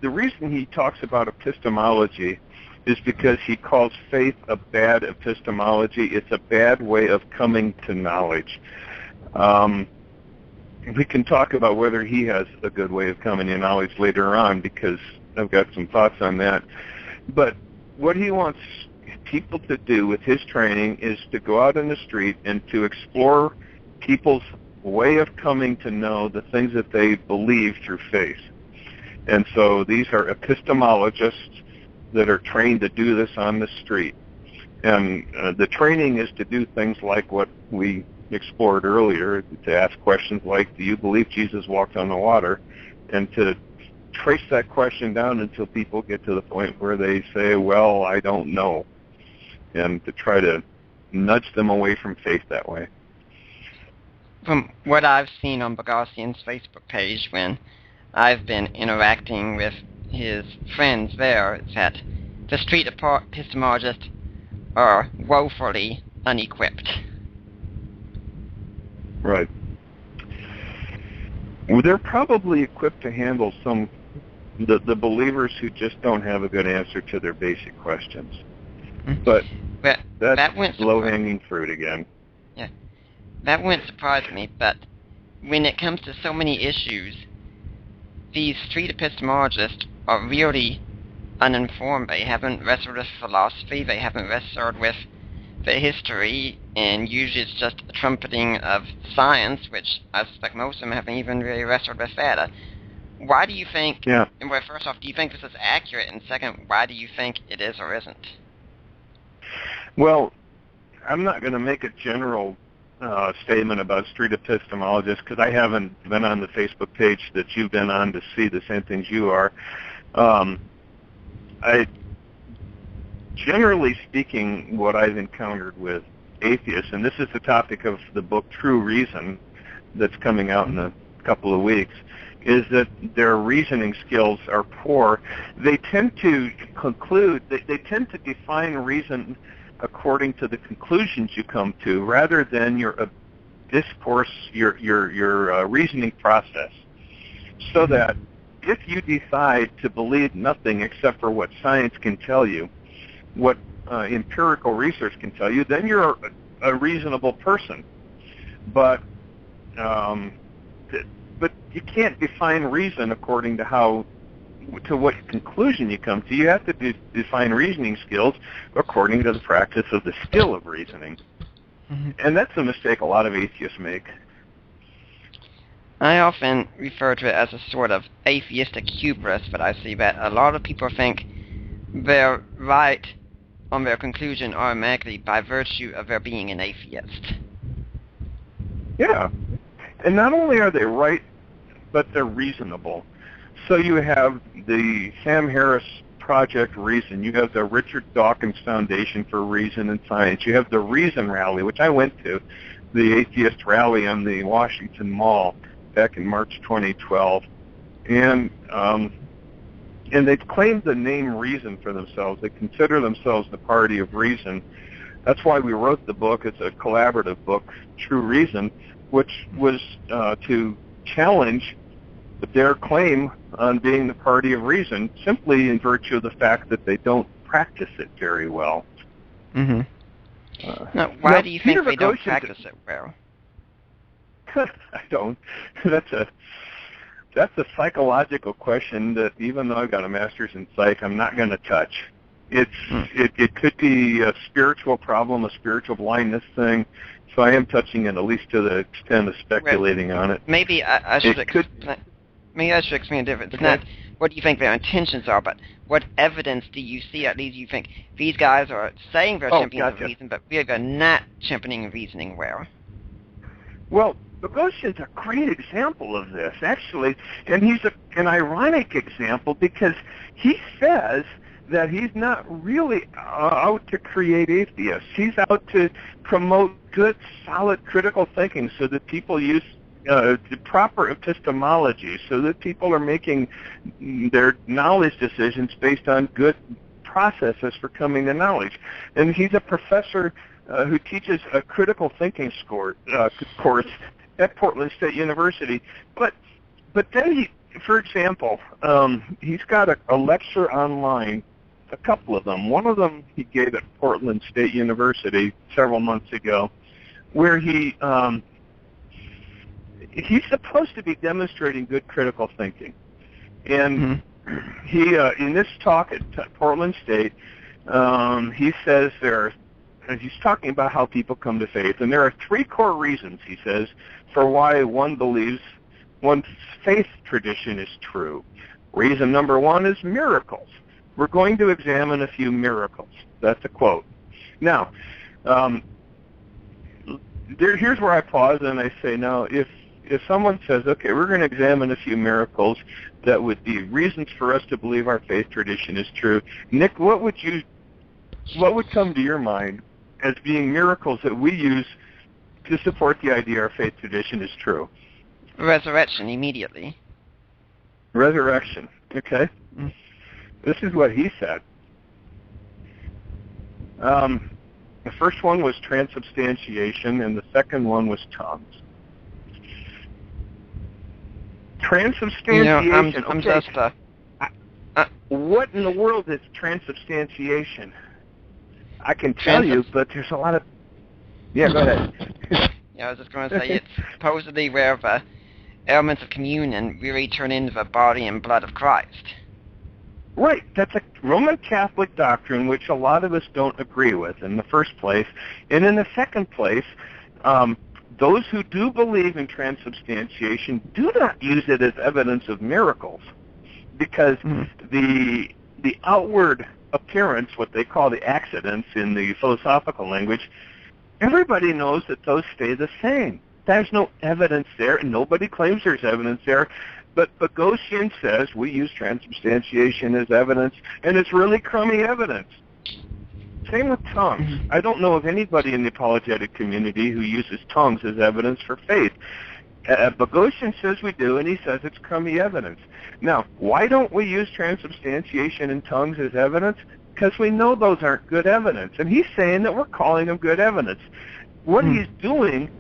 reason he talks about epistemology is because he calls faith a bad epistemology. It's a bad way of coming to knowledge. We can talk about whether he has a good way of coming to knowledge later on, because I've got some thoughts on that. But what he wants people to do with his training is to go out in the street and to explore people's way of coming to know the things that they believe through faith. And so these are epistemologists that are trained to do this on the street. And the training is to do things like what we explored earlier, to ask questions like, do you believe Jesus walked on the water? And to trace that question down until people get to the point where they say, well, I don't know. And to try to nudge them away from faith that way. From what I've seen on Boghossian's Facebook page when I've been interacting with his friends there, it's that the street epistemologists are woefully unequipped. Right. Well, they're probably equipped to handle the believers who just don't have a good answer to their basic questions. But that's low-hanging fruit again. Yeah, that wouldn't surprise me, but when it comes to so many issues, these street epistemologists are really uninformed. They haven't wrestled with philosophy, they haven't wrestled with the history, and usually it's just a trumpeting of science, which I suspect most of them haven't even really wrestled with that. Why do you think, well, first off, do you think this is accurate, and second, why do you think it is or isn't? Well, I'm not going to make a general statement about street epistemologists, because I haven't been on the Facebook page that you've been on to see the same things you are. Generally speaking, what I've encountered with atheists, and this is the topic of the book True Reason that's coming out in a couple of weeks, is that their reasoning skills are poor. They tend to conclude, they tend to define reason according to the conclusions you come to, rather than your discourse, your reasoning process. So that if you decide to believe nothing except for what science can tell you, what empirical research can tell you, then you're a reasonable person. But you can't define reason according to what conclusion you come to. You have to define reasoning skills according to the practice of the skill of reasoning. Mm-hmm. And that's a mistake a lot of atheists make. I often refer to it as a sort of atheistic hubris, but I see that a lot of people think they're right on their conclusion automatically by virtue of their being an atheist. Yeah. And not only are they right, but they're reasonable. So you have the Sam Harris Project Reason. You have the Richard Dawkins Foundation for Reason and Science. You have the Reason Rally, which I went to, the atheist rally on the Washington Mall back in March 2012. And they've claimed the name Reason for themselves. They consider themselves the party of reason. That's why we wrote the book. It's a collaborative book, True Reason, which was to challenge their claim on being the party of reason, simply in virtue of the fact that they don't practice it very well. Mm-hmm. Now, why do you think they don't practice it well? I don't. That's a psychological question that, even though I've got a master's in psych, I'm not going to touch. It could be a spiritual problem, a spiritual blindness thing. So I am touching it, at least to the extent of speculating on it. Maybe I should explain a difference. It's not what do you think their intentions are, but what evidence do you see that leads you think these guys are saying they're champions of reason, but really they're not championing reasoning well? Well, Bogosian's a great example of this, actually, and he's an ironic example because he says that he's not really out to create atheists. He's out to promote good, solid, critical thinking so that people use the proper epistemology, so that people are making their knowledge decisions based on good processes for coming to knowledge. And he's a professor who teaches a critical thinking course at Portland State University. But then he, for example, he's got a lecture online, a couple of them. One of them he gave at Portland State University several months ago, where he's supposed to be demonstrating good critical thinking. And he, in this talk at Portland State, he says he's talking about how people come to faith, and there are three core reasons, he says, for why one believes one's faith tradition is true. Reason number one is miracles. We're going to examine a few miracles. That's a quote. Now, here's where I pause and I say, now, if someone says, okay, we're going to examine a few miracles that would be reasons for us to believe our faith tradition is true, Nick, what would come to your mind as being miracles that we use to support the idea our faith tradition is true? Resurrection, immediately. Resurrection, okay. This is what he said. The first one was transubstantiation, and the second one was tongues. Transubstantiation. I'm just what in the world is transubstantiation? I can tell you, but there's a lot of... Yeah, go ahead. Yeah, I was just going to say, it's supposedly where the elements of communion really turn into the body and blood of Christ. Right. That's a Roman Catholic doctrine which a lot of us don't agree with in the first place. And in the second place, those who do believe in transubstantiation do not use it as evidence of miracles, because the outward appearance, what they call the accidents in the philosophical language, everybody knows that those stay the same. There's no evidence there, and nobody claims there's evidence there. But Bogosian says we use transubstantiation as evidence, and it's really crummy evidence. Same with tongues. I don't know of anybody in the apologetic community who uses tongues as evidence for faith. Bogosian says we do, and he says it's crummy evidence. Now, why don't we use transubstantiation and tongues as evidence? Because we know those aren't good evidence. And he's saying that we're calling them good evidence. What he's doing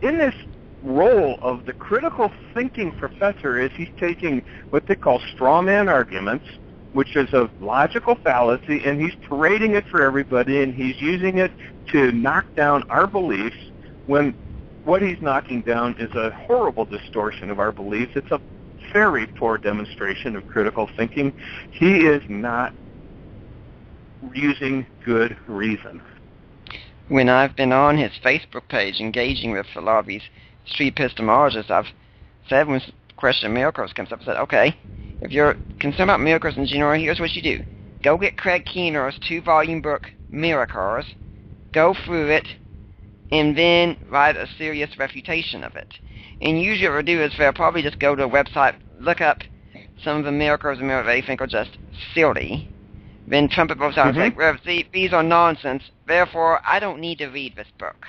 in this role of the critical thinking professor is he's taking what they call straw man arguments, which is a logical fallacy, and he's parading it for everybody, and he's using it to knock down our beliefs when what he's knocking down is a horrible distortion of our beliefs. It's a very poor demonstration of critical thinking. He is not using good reason. When I've been on his Facebook page engaging with a lot of these street epistemologists, I've said when the question of miracles comes up, I said, okay, if you're concerned about miracles in general, here's what you do. Go get Craig Keener's 2-volume book, Miracles, go through it, and then write a serious refutation of it. And usually what they'll do is they'll probably just go to a website, look up some of the miracles and miracles they think are just silly, then trumpet both out and say, well, these are nonsense, therefore I don't need to read this book.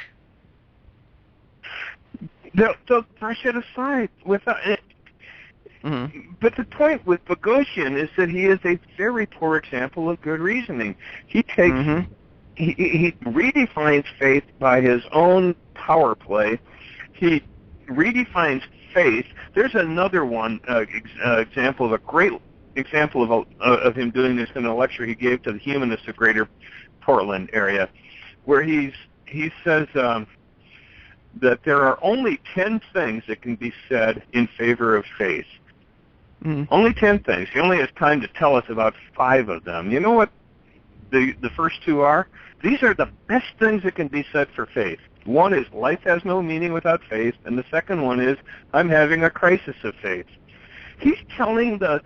They'll brush it aside without it. But the point with Bogosian is that he is a very poor example of good reasoning. He takes, he redefines faith by his own power play. He redefines faith. There's another one example of a great example of him doing this in a lecture he gave to the humanists of Greater Portland area, where he says that there are only 10 things that can be said in favor of faith. Only 10 things. He only has time to tell us about 5 of them. You know what the first 2 are? These are the best things that can be said for faith. One is life has no meaning without faith, and the second one is I'm having a crisis of faith. He's telling the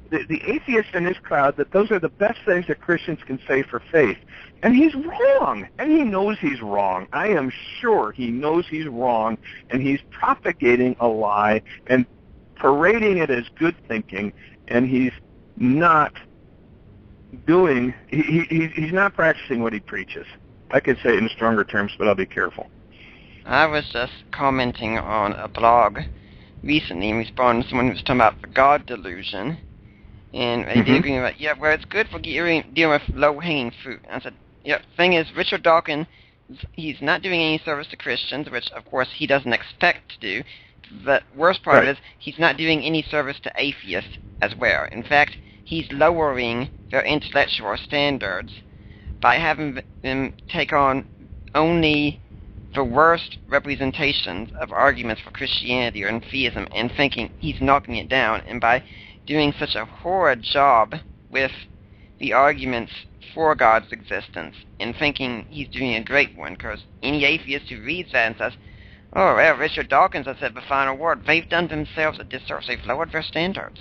the atheists in his crowd that those are the best things that Christians can say for faith. And he's wrong, and he knows he's wrong. I am sure he knows he's wrong, and he's propagating a lie and parading it as good thinking, and he's not doing, he's not practicing what he preaches. I could say it in stronger terms, but I'll be careful. I was just commenting on a blog recently in response to someone who was talking about the God delusion, and they agreed about, yeah, well, it's good for dealing with low-hanging fruit. And I said, yeah, thing is, Richard Dawkins, he's not doing any service to Christians, which, of course, he doesn't expect to do. The worst part of it is he's not doing any service to atheists as well. In fact, he's lowering their intellectual standards by having them take on only the worst representations of arguments for Christianity or in theism and thinking he's knocking it down, and by doing such a horrid job with the arguments for God's existence and thinking he's doing a great one, because any atheist who reads that and says, oh, well, Richard Dawkins has said the final word, they've done themselves a disservice, they've lowered their standards.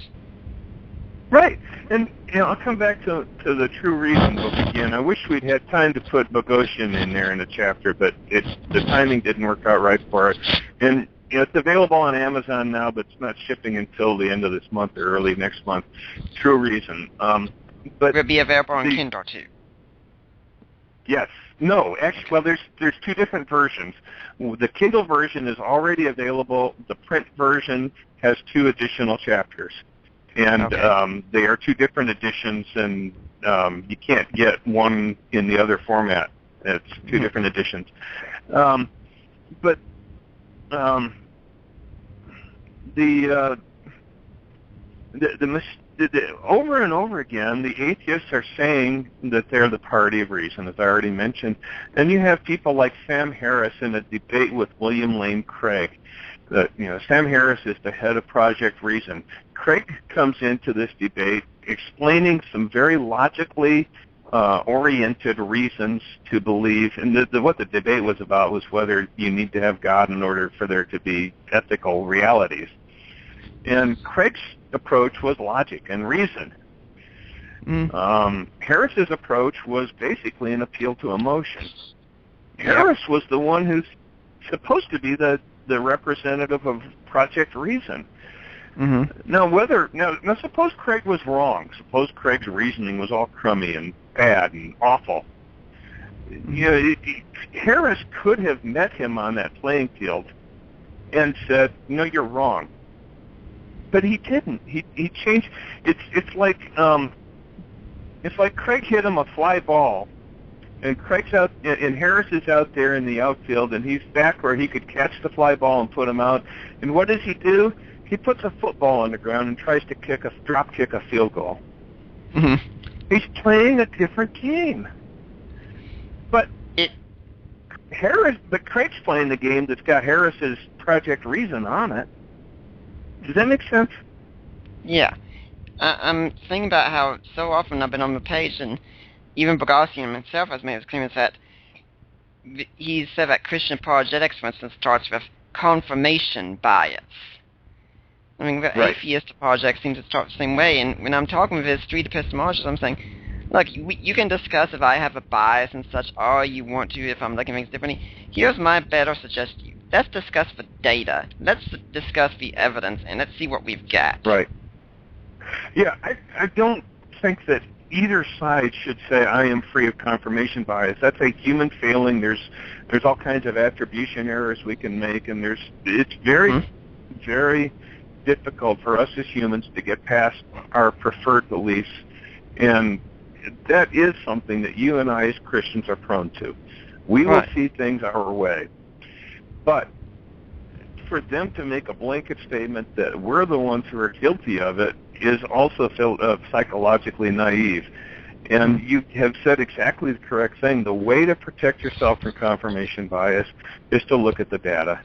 Right, and I'll come back to the True Reason book again. I wish we'd had time to put Bogosian in there in the chapter, but the timing didn't work out right for it. And it's available on Amazon now, but it's not shipping until the end of this month or early next month. True Reason. But will be available on Kindle too. Yes. No, actually, well, there's two different versions. The Kindle version is already available. The print version has 2 additional chapters. And they are 2 different editions, and you can't get one in the other format. It's 2 different editions. But over and over again, the atheists are saying that they're the party of reason, as I already mentioned. And you have people like Sam Harris in a debate with William Lane Craig. Sam Harris is the head of Project Reason. Craig comes into this debate explaining some very logically oriented reasons to believe, and what the debate was about was whether you need to have God in order for there to be ethical realities. And Craig's approach was logic and reason. Harris's approach was basically an appeal to emotion. Harris was the one who's supposed to be the representative of Project Reason. Now, suppose Craig was wrong. Suppose Craig's reasoning was all crummy and bad and awful. Harris could have met him on that playing field and said, "No, you're wrong." But he didn't. He changed. It's like Craig hit him a fly ball, and Craig's out, and Harris is out there in the outfield, and he's back where he could catch the fly ball and put him out. And what does he do? He puts a football on the ground and tries to drop kick a field goal. He's playing a different game. But Craig's playing the game that's got Harris's Project Reason on it. Does that make sense? Yeah. I'm thinking about how so often I've been on the page, and even Bogosian himself has made his claim that he said that Christian apologetics, for instance, starts with confirmation bias. I mean, the atheist apologetics seem to start the same way, and when I'm talking with his street epistemologists, I'm saying, look, you can discuss if I have a bias and such all you want to, if I'm looking at things differently. Here's my better suggestion. Let's discuss the data. Let's discuss the evidence, and let's see what we've got. Right. Yeah, I don't think that either side should say, I am free of confirmation bias. That's a human failing. There's all kinds of attribution errors we can make, and it's very, very difficult for us as humans to get past our preferred beliefs, and that is something that you and I as Christians are prone to. We will see things our way. But for them to make a blanket statement that we're the ones who are guilty of it is also psychologically naive. And you have said exactly the correct thing. The way to protect yourself from confirmation bias is to look at the data.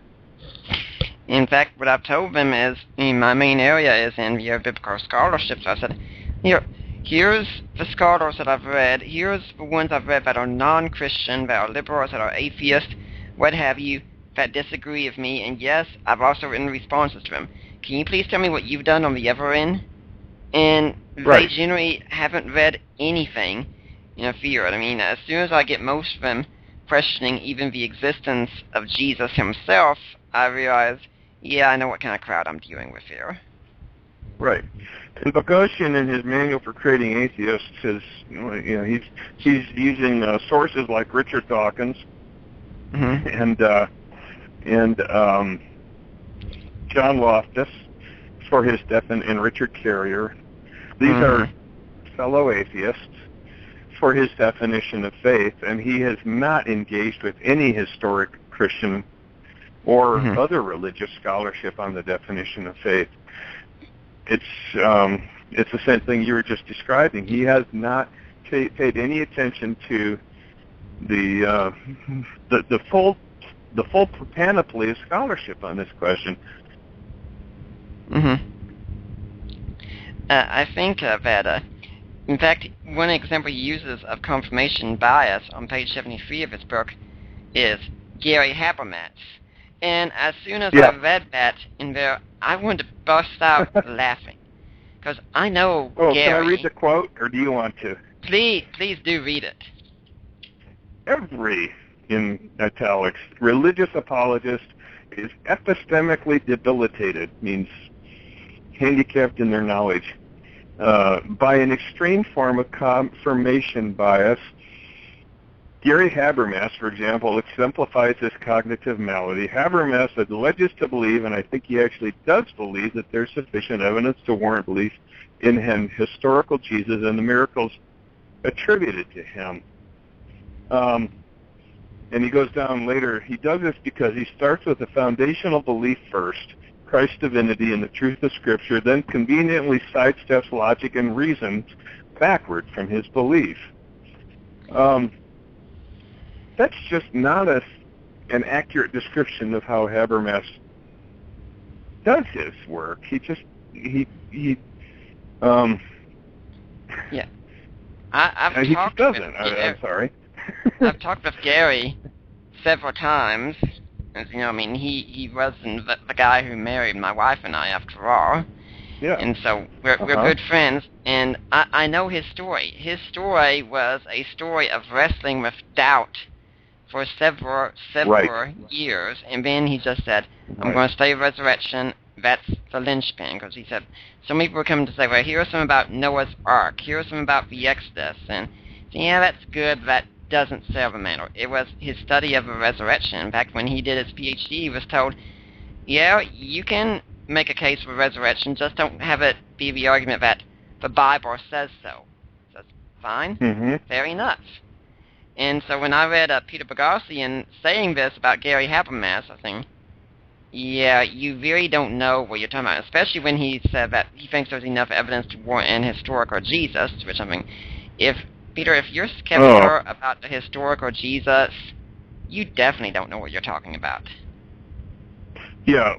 In fact, what I've told them is, my main area is in biblical scholarship. So I said, here's the scholars that I've read. Here's the ones I've read that are non-Christian, that are liberals, that are atheists, what have you, that disagree with me. And yes, I've also written responses to them. Can you please tell me what you've done on the other end? And they generally haven't read anything in a field. I mean, as soon as I get most of them questioning even the existence of Jesus himself, I realize, yeah, I know what kind of crowd I'm dealing with here. Right. And Bogosian, in his manual for creating atheists, he's using sources like Richard Dawkins and John Loftus for his and Richard Carrier. These are fellow atheists for his definition of faith, and he has not engaged with any historic Christian or other religious scholarship on the definition of faith. It's the same thing you were just describing. He has not paid any attention to the full panoply of scholarship on this question. I think that, in fact, one example he uses of confirmation bias on page 73 of his book is Gary Habermas. And as soon as I read that in there, I wanted to bust out laughing. Because I know Gary... Can I read the quote, or do you want to? Please do read it. Every, in italics, religious apologist is epistemically debilitated, means handicapped in their knowledge, by an extreme form of confirmation bias. Gary Habermas, for example, exemplifies this cognitive malady. Habermas alleges to believe, and I think he actually does believe, that there's sufficient evidence to warrant belief in him, historical Jesus, and the miracles attributed to him. And he goes down later. He does this because he starts with a foundational belief first, Christ's divinity and the truth of Scripture, then conveniently sidesteps logic and reason backward from his belief. That's just not an accurate description of how Habermas does his work. He I'm sorry. I've talked with Gary several times. As you know, I mean, he wasn't the guy who married my wife and I, after all. Yeah. And so we're good friends, and I know his story. His story was a story of wrestling with doubt for several years, and then he just said, I'm going to study resurrection. That's the linchpin, because he said, some people were coming to say, well, here's something about Noah's Ark, here's something about the Exodus, and yeah, that's good, that doesn't sell the man. It was his study of the resurrection. In fact, when he did his PhD, he was told, yeah, you can make a case for resurrection, just don't have it be the argument that the Bible says so. So that's fine, fair enough. And so when I read Peter Bogosian saying this about Gary Habermas, I think, yeah, you really don't know what you're talking about, especially when he said that he thinks there's enough evidence to warrant an historical Jesus, which I mean, Peter, if you're skeptical about the historical Jesus, you definitely don't know what you're talking about. Yeah,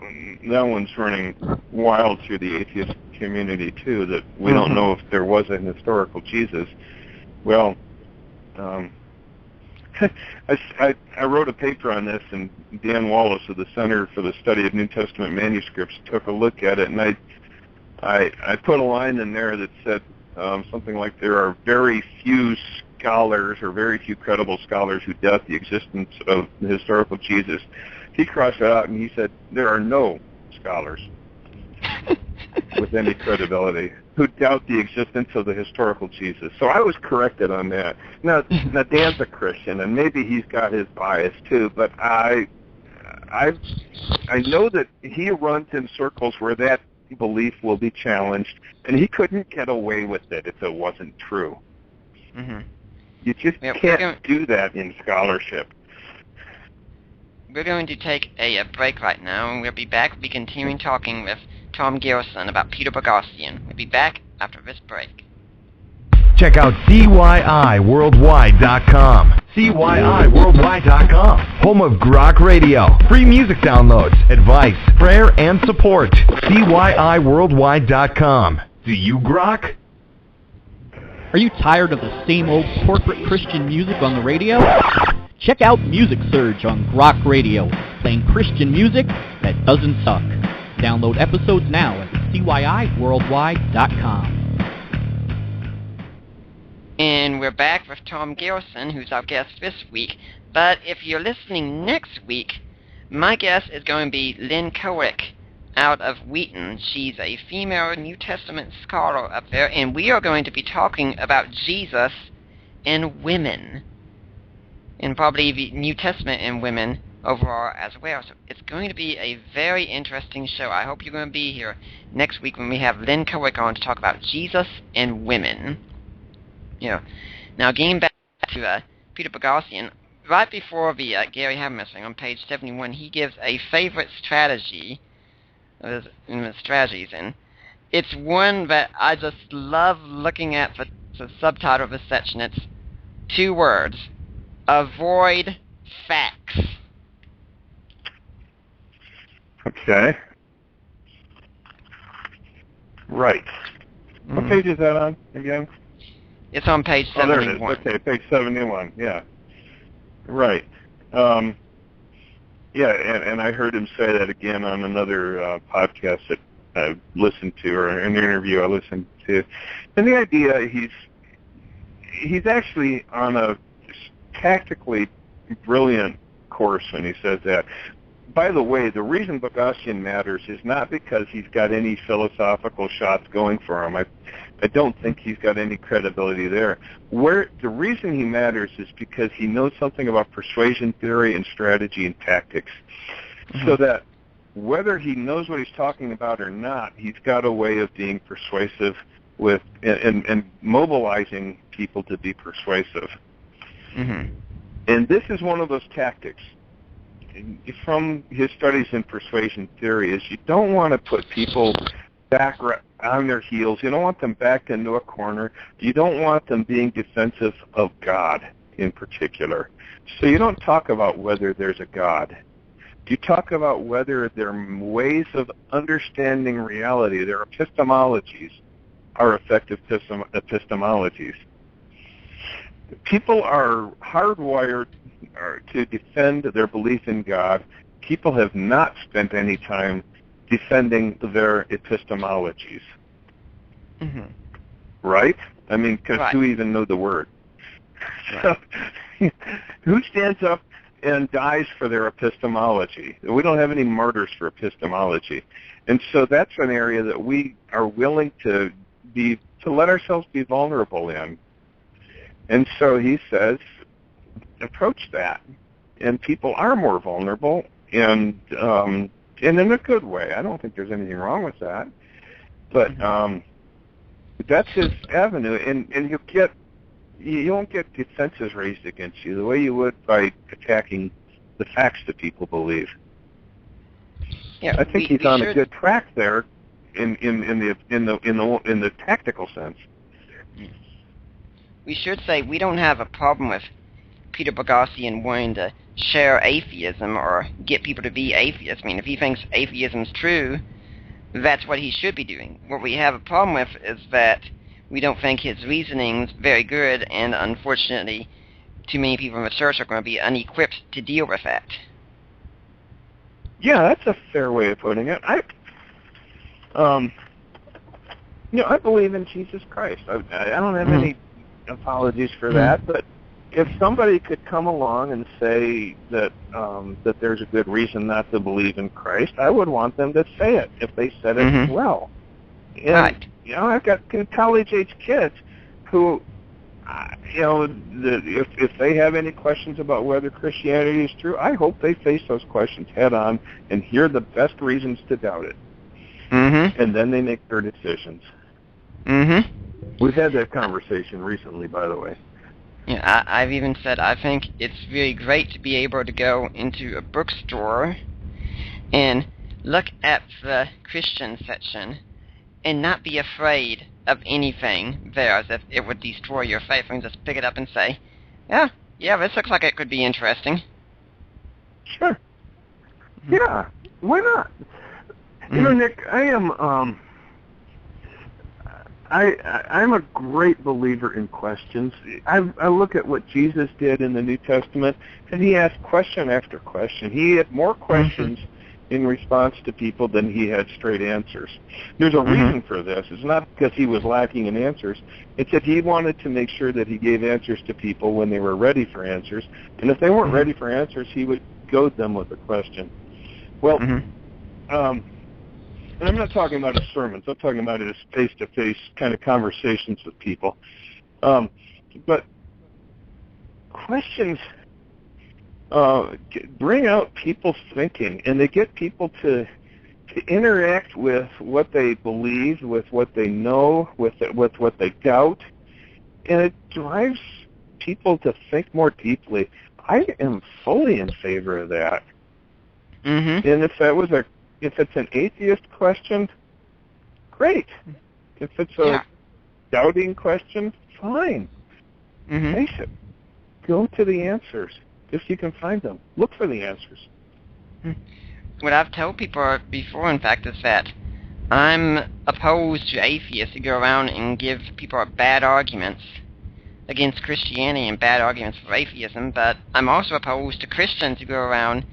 that one's running wild through the atheist community, too, that we don't know if there was a historical Jesus. Well, I wrote a paper on this, and Dan Wallace of the Center for the Study of New Testament Manuscripts took a look at it, and I put a line in there that said something like, there are very few scholars or very few credible scholars who doubt the existence of the historical Jesus. He crossed it out and he said, there are no scholars with any credibility who doubt the existence of the historical Jesus. So I was corrected on that. Now Dan's a Christian, and maybe he's got his bias too, but I know that he runs in circles where that belief will be challenged, and he couldn't get away with it if it wasn't true. You just can't do that in scholarship. We're going to take a break right now, and we'll be back. We'll be continuing talking with Tom Gilson about Peter Bogosian. We'll be back after this break. Check out CYIWorldwide.com. CYIWorldwide.com. Home of Grok Radio. Free music downloads, advice, prayer, and support. CYIWorldwide.com. Do you grok? Are you tired of the same old corporate Christian music on the radio? Check out Music Surge on Grok Radio, playing Christian music that doesn't suck. Download episodes now at CYIWorldwide.com. And we're back with Tom Gilson, who's our guest this week. But if you're listening next week, my guest is going to be Lynn Cowick out of Wheaton. She's a female New Testament scholar up there, and we are going to be talking about Jesus and women, and probably the New Testament and women overall as well. So it's going to be a very interesting show. I hope you're going to be here next week when we have Lynn Cowick on to talk about Jesus and women. Now getting back to Peter Boghossian, right before the Gary Habermas thing on page 71, he gives a favorite strategy in the strategies, and it's one that I just love looking at. The subtitle of this section, it's 2 words: avoid facts. Okay. Right. What page is that on again? It's on page 71. Oh, there it is. Okay, page 71. Yeah. Right. And I heard him say that again on another podcast that I listened to, or an interview I listened to. And the idea, he's actually on a tactically brilliant course when he says that. By the way, the reason Boghossian matters is not because he's got any philosophical shots going for him. I don't think he's got any credibility there. The reason he matters is because he knows something about persuasion theory and strategy and tactics. Mm-hmm. So that whether he knows what he's talking about or not, he's got a way of being persuasive with and mobilizing people to be persuasive. Mm-hmm. And this is one of those tactics from his studies in persuasion theory, is you don't want to put people back on their heels. You don't want them backed into a corner. You don't want them being defensive of God in particular. So you don't talk about whether there's a God. You talk about whether their ways of understanding reality, their epistemologies, are effective epistemologies. People are hardwired to defend their belief in God. People have not spent any time defending their epistemologies. Mm-hmm. Right? I mean, because right. Who even know the word? Right. So, who stands up and dies for their epistemology? We don't have any martyrs for epistemology. And so that's an area that we are willing to let ourselves be vulnerable in. And so he says, approach that. And people are more vulnerable, and in a good way. I don't think there's anything wrong with that. But that's his avenue, and you won't get defenses raised against you the way you would by attacking the facts that people believe. Yeah, I think he's on a good track there in the tactical sense. We should say we don't have a problem with Peter Boghossian wanting to share atheism or get people to be atheists. I mean, if he thinks atheism's true, that's what he should be doing. What we have a problem with is that we don't think his reasoning's very good, and unfortunately, too many people in the church are going to be unequipped to deal with that. Yeah, that's a fair way of putting it. I believe in Jesus Christ. I don't have any apologies for that, but if somebody could come along and say that that there's a good reason not to believe in Christ, I would want them to say it if they said it well. And, right. I've got college-age kids who, if they have any questions about whether Christianity is true, I hope they face those questions head-on and hear the best reasons to doubt it. Mm-hmm. And then they make their decisions. Mm-hmm. We've had that conversation recently, by the way. Yeah, I've even said I think it's really great to be able to go into a bookstore and look at the Christian section and not be afraid of anything there as if it would destroy your faith, and just pick it up and say, yeah, this looks like it could be interesting. Sure. Yeah, why not? You know, Nick, I'm a great believer in questions. I look at what Jesus did in the New Testament, and he asked question after question. He had more questions in response to people than he had straight answers. There's a reason for this. It's not because he was lacking in answers. It's that he wanted to make sure that he gave answers to people when they were ready for answers. And if they weren't ready for answers, he would goad them with a question. Well, and I'm not talking about his sermons. I'm talking about his face-to-face kind of conversations with people. But questions bring out people's thinking, and they get people to interact with what they believe, with what they know, with what they doubt, and it drives people to think more deeply. I am fully in favor of that. And if it's an atheist question, great. If it's a doubting question, fine. Face it. Go to the answers if you can find them. Look for the answers. What I've told people before, in fact, is that I'm opposed to atheists who go around and give people bad arguments against Christianity and bad arguments for atheism, but I'm also opposed to Christians who go around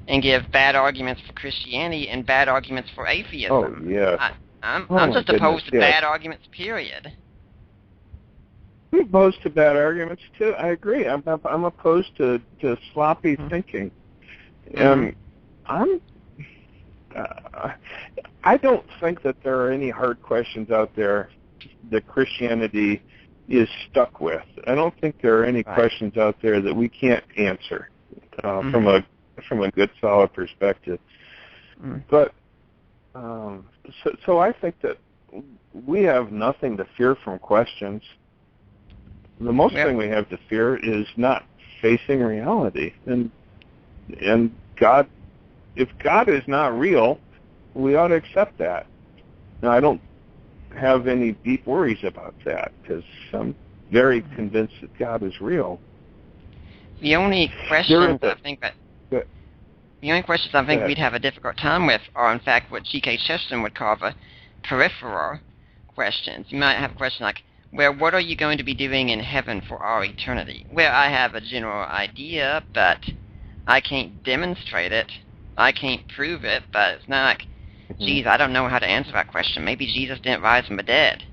and give bad arguments for Christianity and bad arguments for atheism. Oh, yes. I'm just opposed to bad arguments, period. I'm opposed to bad arguments, too. I agree. I'm opposed to sloppy thinking. And I don't think that there are any hard questions out there that Christianity is stuck with. I don't think there are any questions out there that we can't answer from a good, solid perspective. But so I think that we have nothing to fear from questions. The most thing we have to fear is not facing reality. And God, if God is not real, we ought to accept that. Now, I don't have any deep worries about that because I'm very convinced that God is real. The only questions I think we'd have a difficult time with are, in fact, what G.K. Chesterton would call the peripheral questions. You might have a question like, well, what are you going to be doing in heaven for our eternity? Well, I have a general idea, but I can't demonstrate it. I can't prove it, but it's not like, geez, I don't know how to answer that question. Maybe Jesus didn't rise from the dead.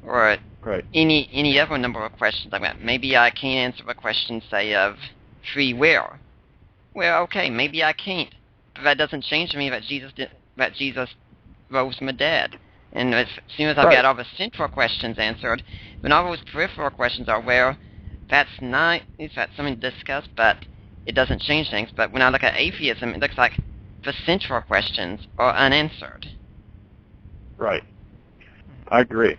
Or any other number of questions like that. Maybe I can't answer the question, say, of free will. Well, okay, maybe I can't. But that doesn't change to me that Jesus rose from the dead. And as soon as I've got all the central questions answered, then all those peripheral questions are, well, that's something to discuss, but it doesn't change things. But when I look at atheism, it looks like the central questions are unanswered. Right. I agree.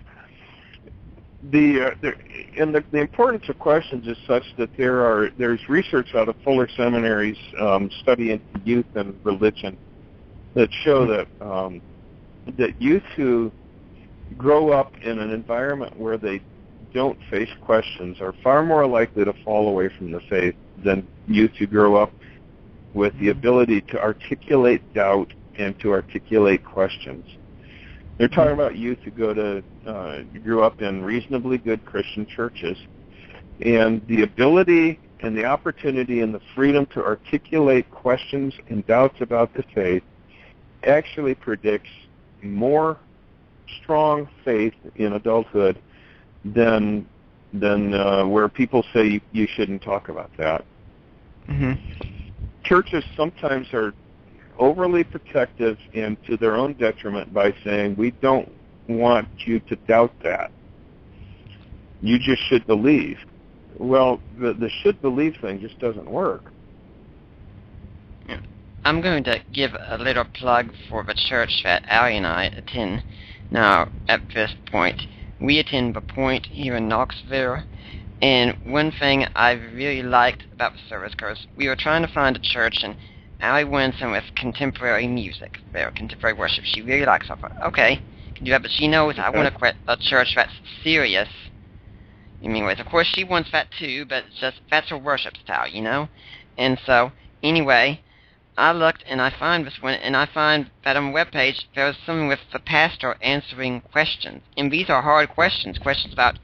The importance of questions is such that there's research out of Fuller Seminary's studying youth and religion that show that youth who grow up in an environment where they don't face questions are far more likely to fall away from the faith than youth who grow up with the ability to articulate doubt and to articulate questions. They're talking about youth who grew up in reasonably good Christian churches, and the ability and the opportunity and the freedom to articulate questions and doubts about the faith actually predicts more strong faith in adulthood than where people say you shouldn't talk about that. Churches sometimes are overly protective and to their own detriment by saying, we don't want you to doubt that. You just should believe. Well, the should believe thing just doesn't work. I'm going to give a little plug for the church that Allie and I attend. Now, at this point, we attend the Point here in Knoxville, and one thing I really liked about the service, because we were trying to find a church, and Allie went in with contemporary music there, contemporary worship. She really likes it. Okay, can do that, but she knows I want a church that's serious. Anyways, of course, she wants that too, but that's her worship style, you know? And so, anyway, I looked and I find this one, and I find that on the webpage there's something with the pastor answering questions. And these are hard questions about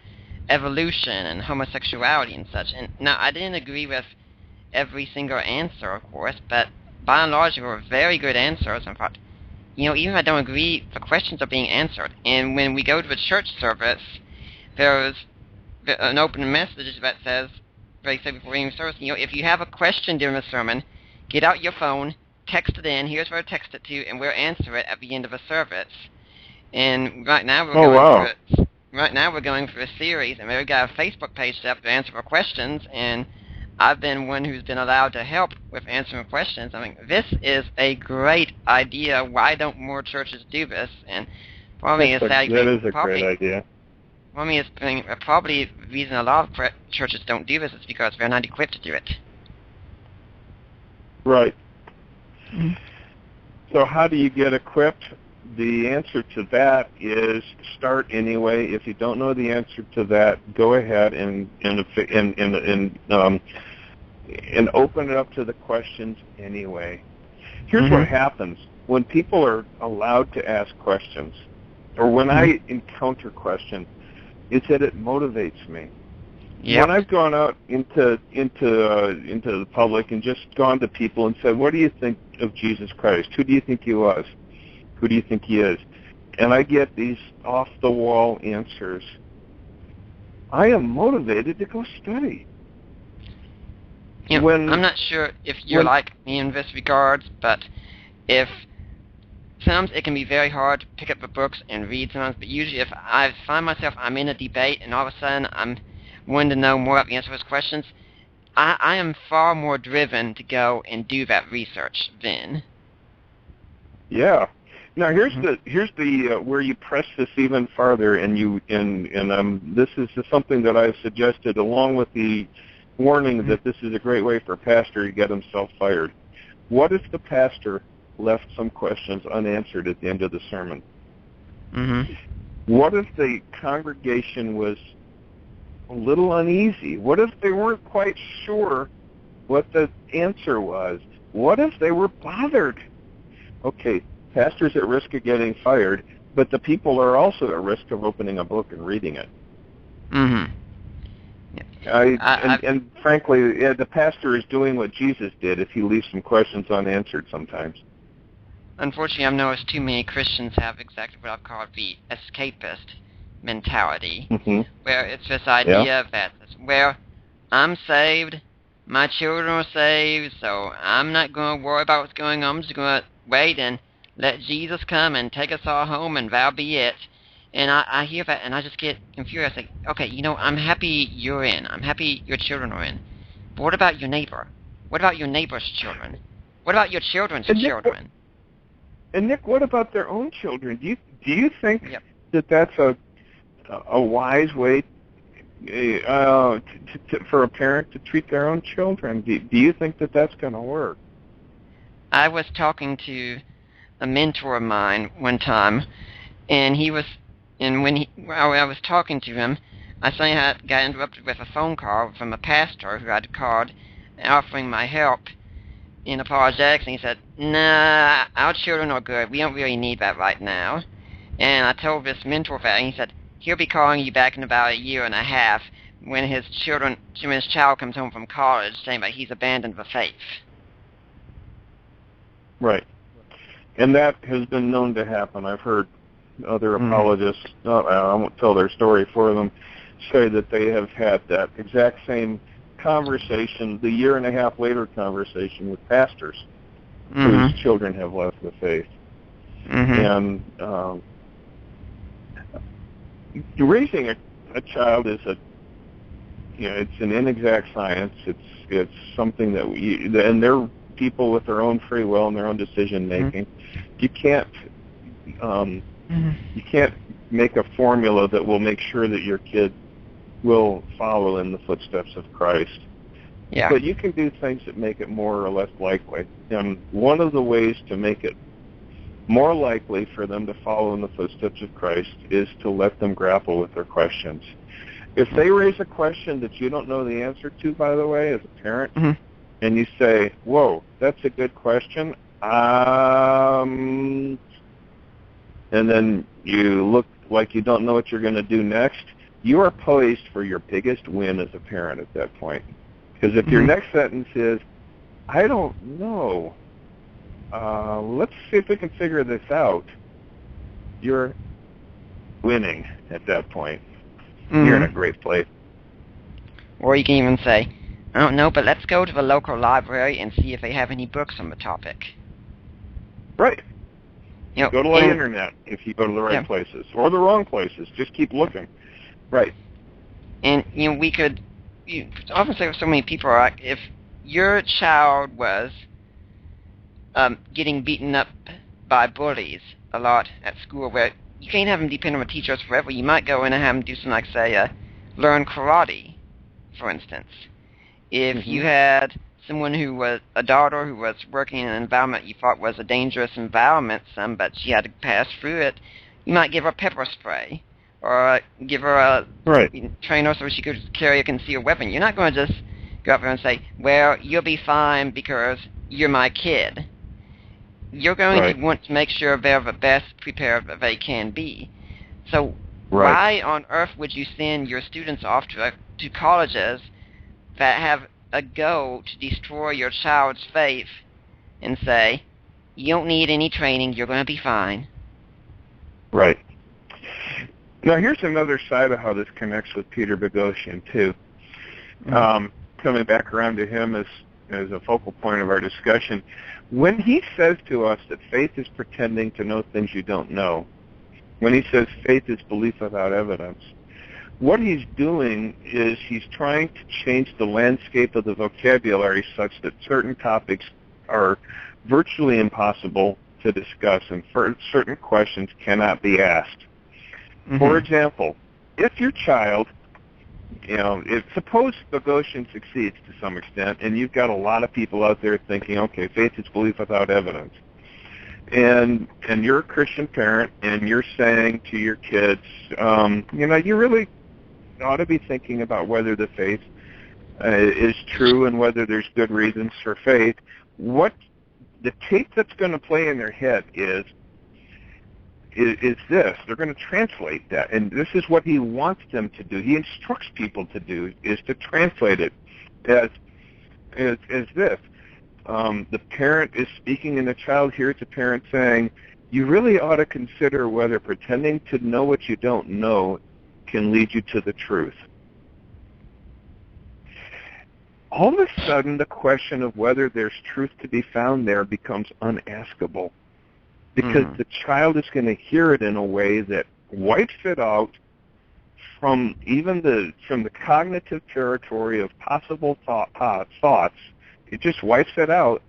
evolution and homosexuality and such. And now, I didn't agree with every single answer, of course, but by and large, they were very good answers. In fact, even if I don't agree, the questions are being answered. And when we go to a church service, there's an open message that says, very simply before reading the service, if you have a question during the sermon, get out your phone, text it in, here's where to text it to, and we'll answer it at the end of the service. And right now we're going through a series, and we've got a Facebook page set up to answer our questions, and I've been one who's been allowed to help with answering questions. I mean, this is a great idea. Why don't more churches do this? And probably that is a great idea. Well, I mean, probably the reason a lot of churches don't do this is because they're not equipped to do it. Right. So how do you get equipped? The answer to that is start anyway. If you don't know the answer to that, go ahead and open it up to the questions anyway. Here's what happens when people are allowed to ask questions, or when I encounter questions, is that it motivates me. Yep. When I've gone out into the public and just gone to people and said, "What do you think of Jesus Christ? Who do you think he was? Who do you think he is?" And I get these off-the-wall answers, I am motivated to go study. I'm not sure if you're like me in this regard, but sometimes it can be very hard to pick up the books and read sometimes, but usually if I find myself, I'm in a debate, and all of a sudden I'm wanting to know more about the answer to those questions, I am far more driven to go and do that research then. Yeah. Now here's the where you press this even farther, and this is something that I've suggested along with the warning that this is a great way for a pastor to get himself fired. What if the pastor left some questions unanswered at the end of the sermon? What if the congregation was a little uneasy? What if they weren't quite sure what the answer was? What if they were bothered? Okay, pastor's at risk of getting fired, but the people are also at risk of opening a book and reading it. And frankly, the pastor is doing what Jesus did if he leaves some questions unanswered sometimes. Unfortunately, I've noticed too many Christians have exactly what I've called the escapist mentality, where it's this idea that, well, I'm saved, my children are saved, so I'm not going to worry about what's going on. I'm just going to wait and let Jesus come and take us all home, and that'll be it. And I hear that, and I just get infuriated. Like, okay, I'm happy you're in. I'm happy your children are in. But what about your neighbor? What about your neighbor's children? What about your children's children? And Nick, what about their own children? Do you think that that's a wise way for a parent to treat their own children? Do you think that that's going to work? I was talking to a mentor of mine one time, and I was talking to him, I suddenly got interrupted with a phone call from a pastor who had called offering my help in apologetics, and he said, "Nah, our children are good. We don't really need that right now." And I told this mentor that, and he said, he'll be calling you back in about a year and a half when his child comes home from college, saying that he's abandoned the faith. Right. And that has been known to happen. I've heard other apologists, I won't tell their story for them, say that they have had that exact same conversation, the year and a half later conversation with pastors whose children have left the faith. And raising a child is it's an inexact science. It's something that and they're people with their own free will and their own decision making. You can't make a formula that will make sure that your kid will follow in the footsteps of Christ. Yeah. But you can do things that make it more or less likely. And one of the ways to make it more likely for them to follow in the footsteps of Christ is to let them grapple with their questions. If they raise a question that you don't know the answer to, by the way, as a parent, and you say, "Whoa, that's a good question," and then you look like you don't know what you're going to do next, you are poised for your biggest win as a parent at that point. Because if your next sentence is, "I don't know," let's see if we can figure this out, you're winning at that point. Mm-hmm. You're in a great place. Or you can even say, I don't know, but let's go to the local library and see if they have any books on the topic. Right. You know, Go to the internet if you go to the right places. Or the wrong places. Just keep looking. Right. And, you know, we could... often say with so many people, if your child was getting beaten up by bullies a lot at school, where you can't have them depend on the teachers forever. You might go in and have them do something like, say, learn karate, for instance. If you had someone who was a daughter who was working in an environment you thought was a dangerous environment, but she had to pass through it, you might give her pepper spray, or give her a trainer so she could carry a concealed weapon. You're not going to just go up there and say, well, you'll be fine because you're my kid. You're going to want to make sure they're the best prepared that they can be. So why on earth would you send your students off to colleges that have a goal to destroy your child's faith and say, you don't need any training, you're going to be fine? Right. Now, here's another side of how this connects with Peter Boghossian, too. Coming back around to him as a focal point of our discussion, when he says to us that faith is pretending to know things you don't know, when he says faith is belief without evidence, what he's doing is he's trying to change the landscape of the vocabulary such that certain topics are virtually impossible to discuss and certain questions cannot be asked. For example, if your child, suppose Boghossian succeeds to some extent, and you've got a lot of people out there thinking, okay, faith is belief without evidence, and you're a Christian parent, and you're saying to your kids, you really ought to be thinking about whether the faith is true and whether there's good reasons for faith. What the tape that's going to play in their head is this. They're going to translate that, and this is what he wants them to do. He instructs people to do, is to translate it as this. The parent is speaking, and the child hears the parent saying, you really ought to consider whether pretending to know what you don't know can lead you to the truth. All of a sudden, the question of whether there's truth to be found there becomes unaskable, because the child is going to hear it in a way that wipes it out from the cognitive territory of possible thoughts. It just wipes it out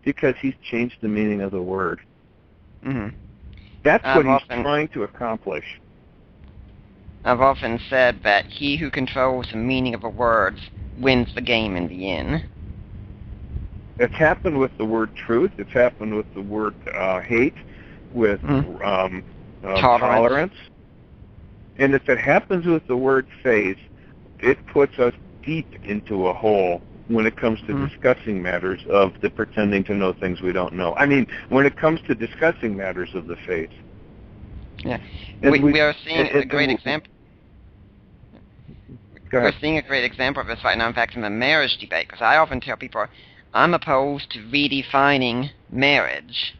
because he's changed the meaning of the word. That's what he's trying to accomplish. I've often said that he who controls the meaning of the words wins the game in the end. It's happened with the word truth. It's happened with the word hate, with tolerance. And if it happens with the word faith, it puts us deep into a hole when it comes to discussing matters of the pretending to know things we don't know. I mean, when it comes to discussing matters of the faith. Yeah, we are seeing a great example. We're seeing a great example of this right now, in fact, in the marriage debate, because I often tell people, I'm opposed to redefining marriage.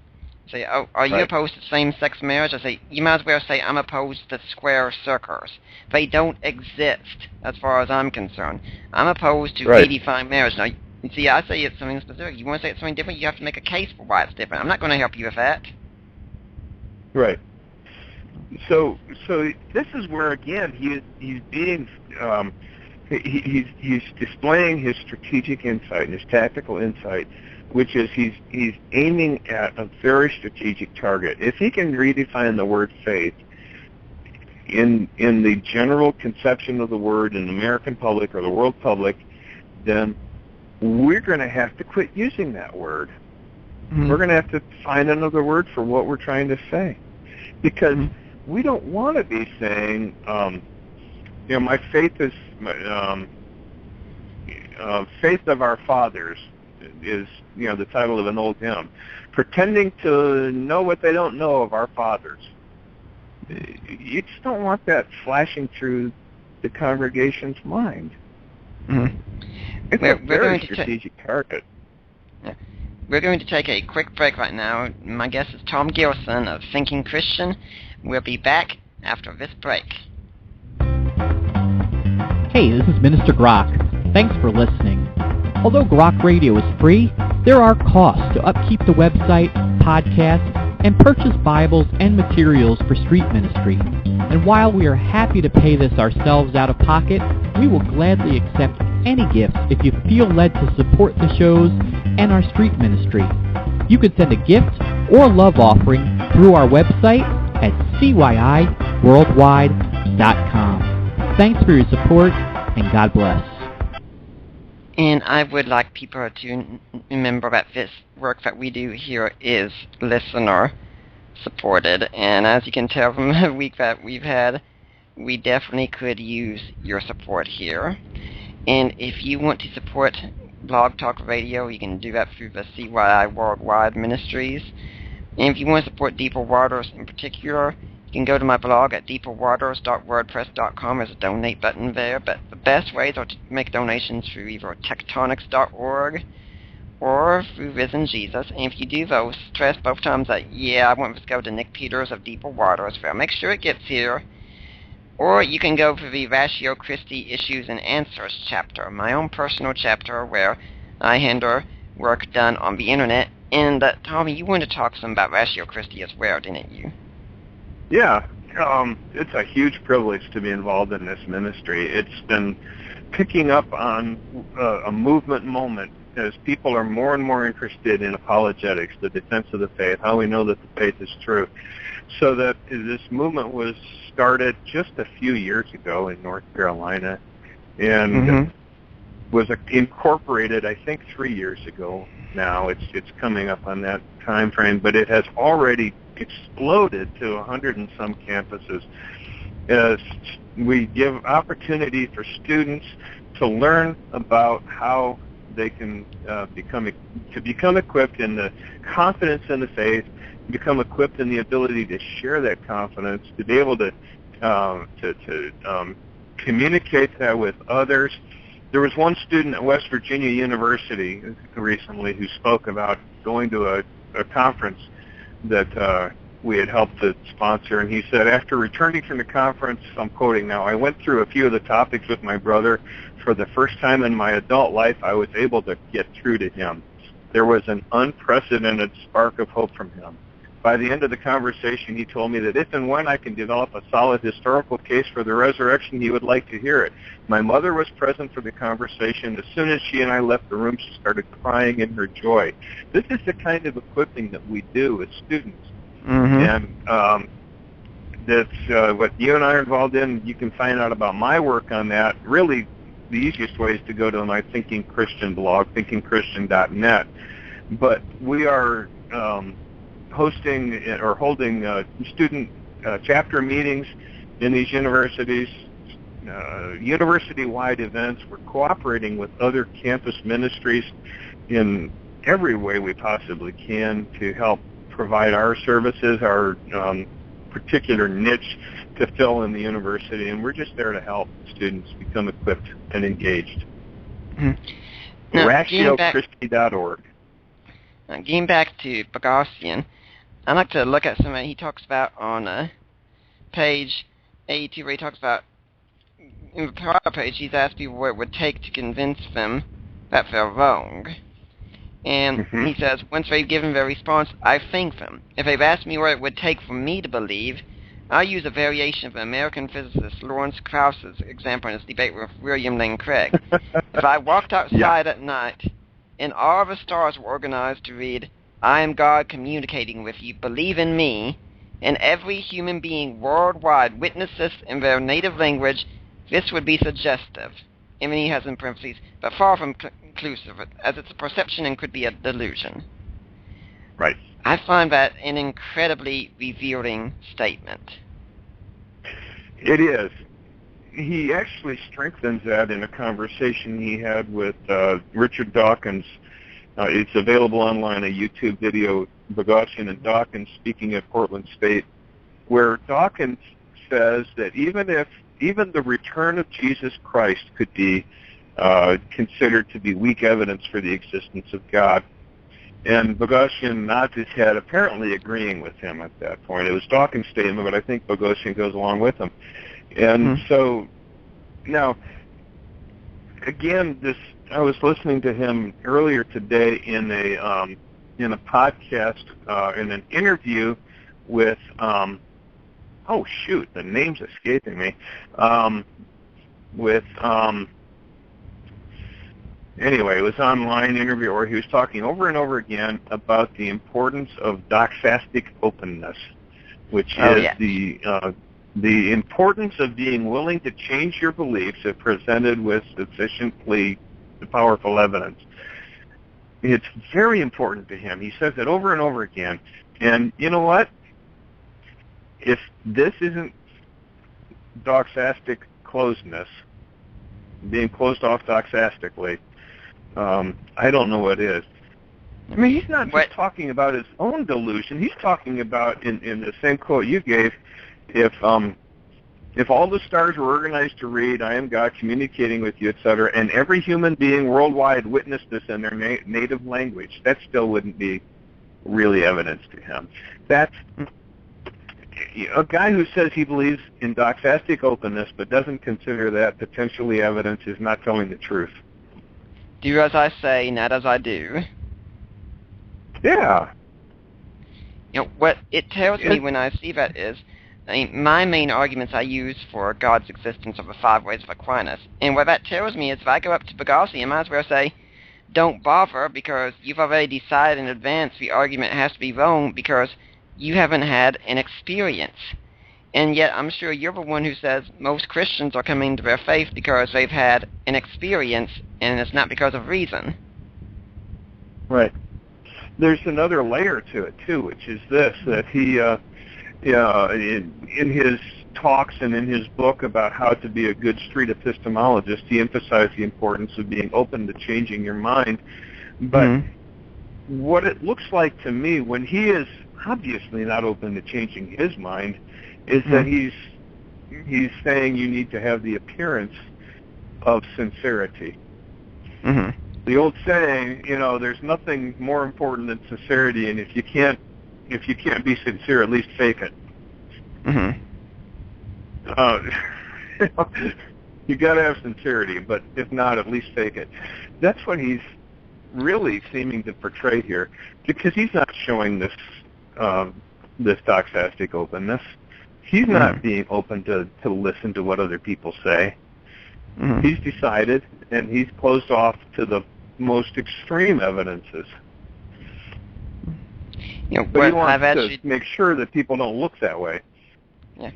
Say, are you opposed to same-sex marriage? I say, you might as well say, I'm opposed to square circles. They don't exist, as far as I'm concerned. I'm opposed to redefine marriage. Now, you see, I say it's something specific. You want to say it's something different, you have to make a case for why it's different. I'm not going to help you with that. Right. So this is where, again, he's being he's displaying his strategic insight and his tactical insight, which is he's aiming at a very strategic target. If he can redefine the word faith in the general conception of the word in the American public or the world public, then we're going to have to quit using that word. We're going to have to find another word for what we're trying to say, because we don't want to be saying, my faith is faith of our fathers is the title of an old hymn, pretending to know what they don't know of our fathers. You just don't want that flashing through the congregation's mind. It's a very strategic target. Yeah. we're going to take a quick break right now. My guest is Tom Gilson of Thinking Christian. We'll be back after this break. Hey, this is Minister Grok. Thanks for listening. Although Grok Radio is free, there are costs to upkeep the website, podcasts, and purchase Bibles and materials for street ministry. And while we are happy to pay this ourselves out of pocket, we will gladly accept any gifts if you feel led to support the shows and our street ministry. You can send a gift or love offering through our website at cyiworldwide.com. Thanks for your support, and God bless. And I would like people to remember that this work that we do here is listener supported. And as you can tell from the week that we've had, we definitely could use your support here. And if you want to support Blog Talk Radio, you can do that through the CYI Worldwide Ministries. And if you want to support Deeper Waters in particular, you can go to my blog at deeperwaters.wordpress.com. There's a donate button there, but the best ways are to make donations through either tectonics.org or through Risen Jesus. And if you do those, stress both times that, I want this to go to Nick Peters of Deeper Waters. I'll make sure it gets here. Or you can go for the Ratio Christi Issues and Answers chapter, my own personal chapter where I handle work done on the internet. And Tommy, you wanted to talk some about Ratio Christi as well, didn't you? Yeah, it's a huge privilege to be involved in this ministry. It's been picking up on a movement moment as people are more and more interested in apologetics, the defense of the faith, how we know that the faith is true. So that this movement was started just a few years ago in North Carolina and was incorporated, I think, 3 years ago now. It's coming up on that time frame, but it has already exploded to 100 and some campuses as we give opportunity for students to learn about how they can become equipped in the confidence in the faith, become equipped in the ability to share that confidence, to be able to communicate that with others. There was one student at West Virginia University recently who spoke about going to a conference that we had helped to sponsor, and he said, after returning from the conference, I'm quoting now, I went through a few of the topics with my brother. For the first time in my adult life, I was able to get through to him. There was an unprecedented spark of hope from him. By the end of the conversation, he told me that if and when I can develop a solid historical case for the resurrection, he would like to hear it. My mother was present for the conversation. As soon as she and I left the room, she started crying in her joy. This is the kind of equipping that we do as students. And that's what you and I are involved in. You can find out about my work on that. Really, the easiest way is to go to my Thinking Christian blog, thinkingchristian.net. But we are hosting or holding student chapter meetings in these universities, university-wide events. We're cooperating with other campus ministries in every way we possibly can to help provide our services, our particular niche to fill in the university, and we're just there to help students become equipped and engaged. RatioChristi.org. Getting back to Bogosian, I'd like to look at something he talks about on page 82, where he talks about, in the prior page, he's asked people what it would take to convince them that they're wrong. And he says, once they've given their response, I thank them. If they've asked me what it would take for me to believe, I use a variation of the American physicist Lawrence Krauss's example in his debate with William Lane Craig. If I walked outside at night and all the stars were organized to read, I am God communicating with you, believe in me, and every human being worldwide witnesses in their native language, this would be suggestive. And then he has in parentheses, but far from conclusive, as it's a perception and could be a delusion. Right. I find that an incredibly revealing statement. It is. He actually strengthens that in a conversation he had with Richard Dawkins. It's available online, a YouTube video, Bogosian and Dawkins speaking at Portland State, where Dawkins says that even the return of Jesus Christ could be considered to be weak evidence for the existence of God. And Bogosian nods his head, apparently agreeing with him at that point. It was Dawkins' statement, but I think Bogosian goes along with him. And so, now, again, I was listening to him earlier today in a podcast, in an interview with, oh shoot, the name's escaping me, anyway, it was an online interview where he was talking over and over again about the importance of doxastic openness, which is the importance of being willing to change your beliefs if presented with sufficiently powerful evidence. It's very important to him. He says it over and over again. And you know what? If this isn't doxastic closedness, being closed off doxastically, I don't know what is. I mean, he's not just talking about his own delusion. He's talking about, in the same quote you gave, if all the stars were organized to read, I am God communicating with you, etc., and every human being worldwide witnessed this in their native language, that still wouldn't be really evidence to him. That's a guy who says he believes in doxastic openness but doesn't consider that potentially evidence is not telling the truth. Do as I say, not as I do. Yeah. You know, what it tells me when I see that is, I mean, my main arguments I use for God's existence are the 5 ways of Aquinas. And what that tells me is if I go up to Bogosian, I might as well say, don't bother, because you've already decided in advance the argument has to be wrong because you haven't had an experience. And yet I'm sure you're the one who says most Christians are coming to their faith because they've had an experience, and it's not because of reason. Right. There's another layer to it, too, which is this, that he, in his talks and in his book about how to be a good street epistemologist, he emphasized the importance of being open to changing your mind. But what it looks like to me, when he is obviously not open to changing his mind, is that he's saying you need to have the appearance of sincerity. The old saying, there's nothing more important than sincerity, and if you can't be sincere, at least fake it. You got to have sincerity, but if not, at least fake it. That's what he's really seeming to portray here, because he's not showing this doxastic openness. He's not being open to listen to what other people say. He's decided, and he's closed off to the most extreme evidences. But he wants to make sure that people don't look that way. Yeah.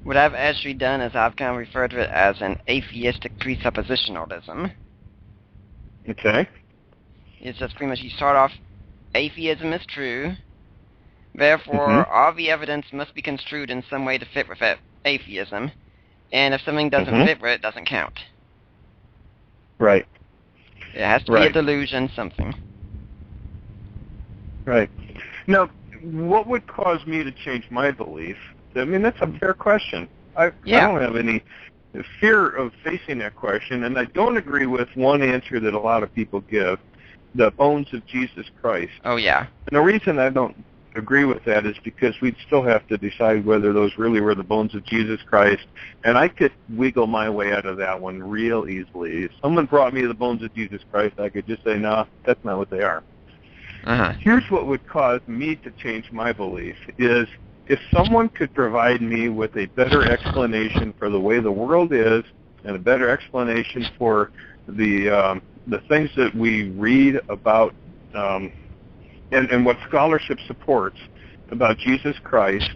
What I've actually done is I've kind of referred to it as an atheistic presuppositionalism. Okay. It's just pretty much you start off, atheism is true, therefore all the evidence must be construed in some way to fit with that atheism, and if something doesn't fit with it, it doesn't count. Right. It has to be a delusion, something. Right. Now, what would cause me to change my belief? I mean, that's a fair question. I don't have any fear of facing that question, and I don't agree with one answer that a lot of people give, the bones of Jesus Christ. Oh, yeah. And the reason I don't agree with that is because we'd still have to decide whether those really were the bones of Jesus Christ, and I could wiggle my way out of that one real easily. If someone brought me the bones of Jesus Christ, I could just say, no, that's not what they are. Here's what would cause me to change my belief, is if someone could provide me with a better explanation for the way the world is, and a better explanation for the things that we read about, and what scholarship supports about Jesus Christ,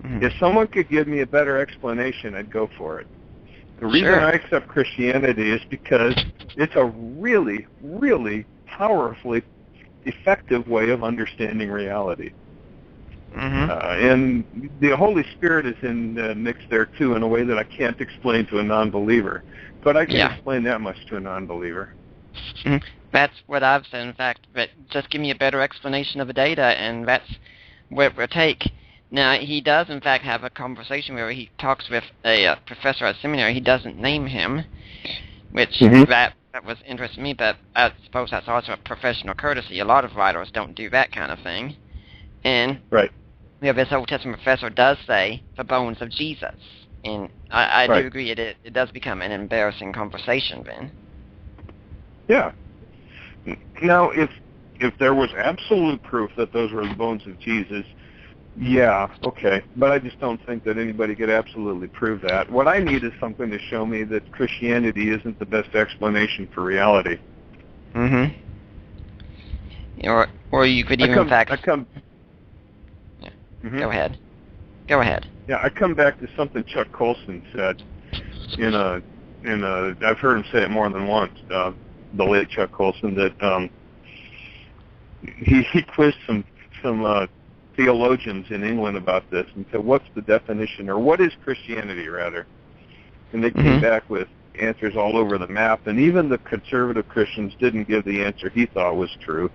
if someone could give me a better explanation, I'd go for it. The reason I accept Christianity is because it's a really, really powerfully effective way of understanding reality. And the Holy Spirit is in the mix there, too, in a way that I can't explain to a non-believer. But I can explain that much to a non-believer. That's what I've said, in fact. But just give me a better explanation of the data, and that's where it will take. Now, he does, in fact, have a conversation where he talks with a professor at seminary. He doesn't name him, which that that was interesting to me, but I suppose that's also a professional courtesy. A lot of writers don't do that kind of thing. And Right. this Old Testament professor does say the bones of Jesus. And I do Right. agree it does become an embarrassing conversation then. Yeah. Now, if there was absolute proof that those were the bones of Jesus, yeah, okay. But I just don't think that anybody could absolutely prove that. What I need is something to show me that Christianity isn't the best explanation for reality. Mm-hmm. Or you could even, Yeah. Mm-hmm. Go ahead. Go ahead. Yeah, I come back to something Chuck Colson said in a I've heard him say it more than once, the late Chuck Colson, that he quizzed some theologians in England about this and said, what's the definition, or what is Christianity, rather? And they came back with answers all over the map, and even the conservative Christians didn't give the answer he thought was true.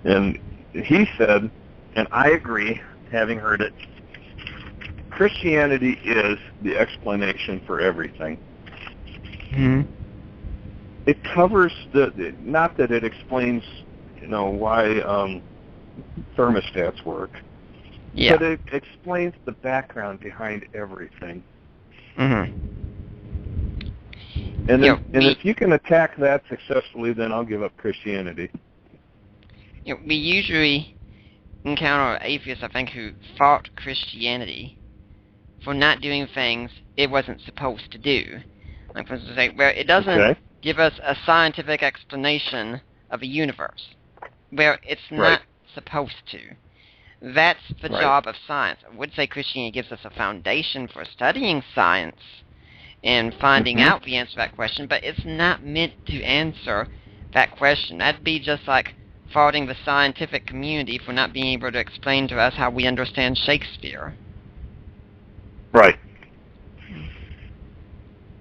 And he said, and I agree, having heard it, Christianity is the explanation for everything. Mm-hmm. It covers not that it explains, why thermostats work, Yeah. but it explains the background behind everything. Mm-hmm. And if you can attack that successfully, then I'll give up Christianity. We usually encounter atheists, I think, who fought Christianity for not doing things it wasn't supposed to do. Like, for instance, where it doesn't give us a scientific explanation of the universe, where it's not supposed to. That's the job of science. I would say Christianity gives us a foundation for studying science and finding out the answer to that question, but it's not meant to answer that question. That'd be just like faulting the scientific community for not being able to explain to us how we understand Shakespeare. Right.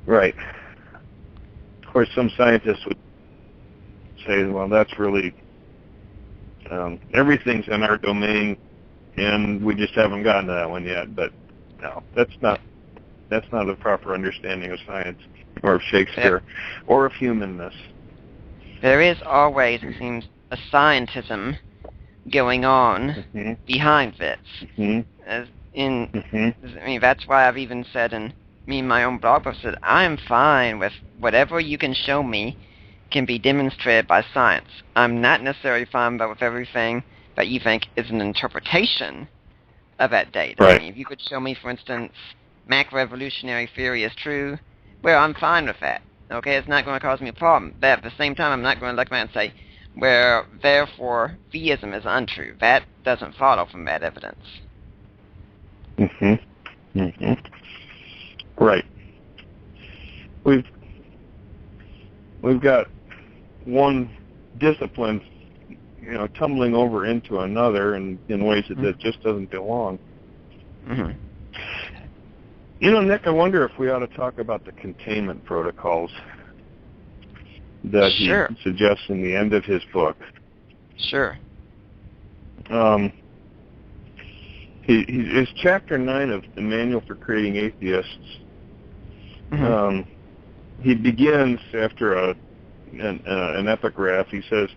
Right. Of course, some scientists would say, well, that's really, everything's in our domain, and we just haven't gotten to that one yet. But no, that's not a proper understanding of science or of Shakespeare or of humanness. There is always, it seems, a scientism going on behind this. As in, I mean, that's why I've even said in my own blog post that I'm fine with whatever you can show me can be demonstrated by science. I'm not necessarily fine with everything that you think is an interpretation of that data. I mean, if you could show me, for instance, macroevolutionary theory is true, well, I'm fine with that. Okay, it's not going to cause me a problem. But at the same time, I'm not going to look back and say, well, therefore, theism is untrue. That doesn't follow from that evidence. Right. We've got one discipline, tumbling over into another in ways that just doesn't belong. Nick, I wonder if we ought to talk about the containment protocols that he suggests in the end of his book. Sure. His chapter 9 of the Manual for Creating Atheists. He begins after an epigraph. He says,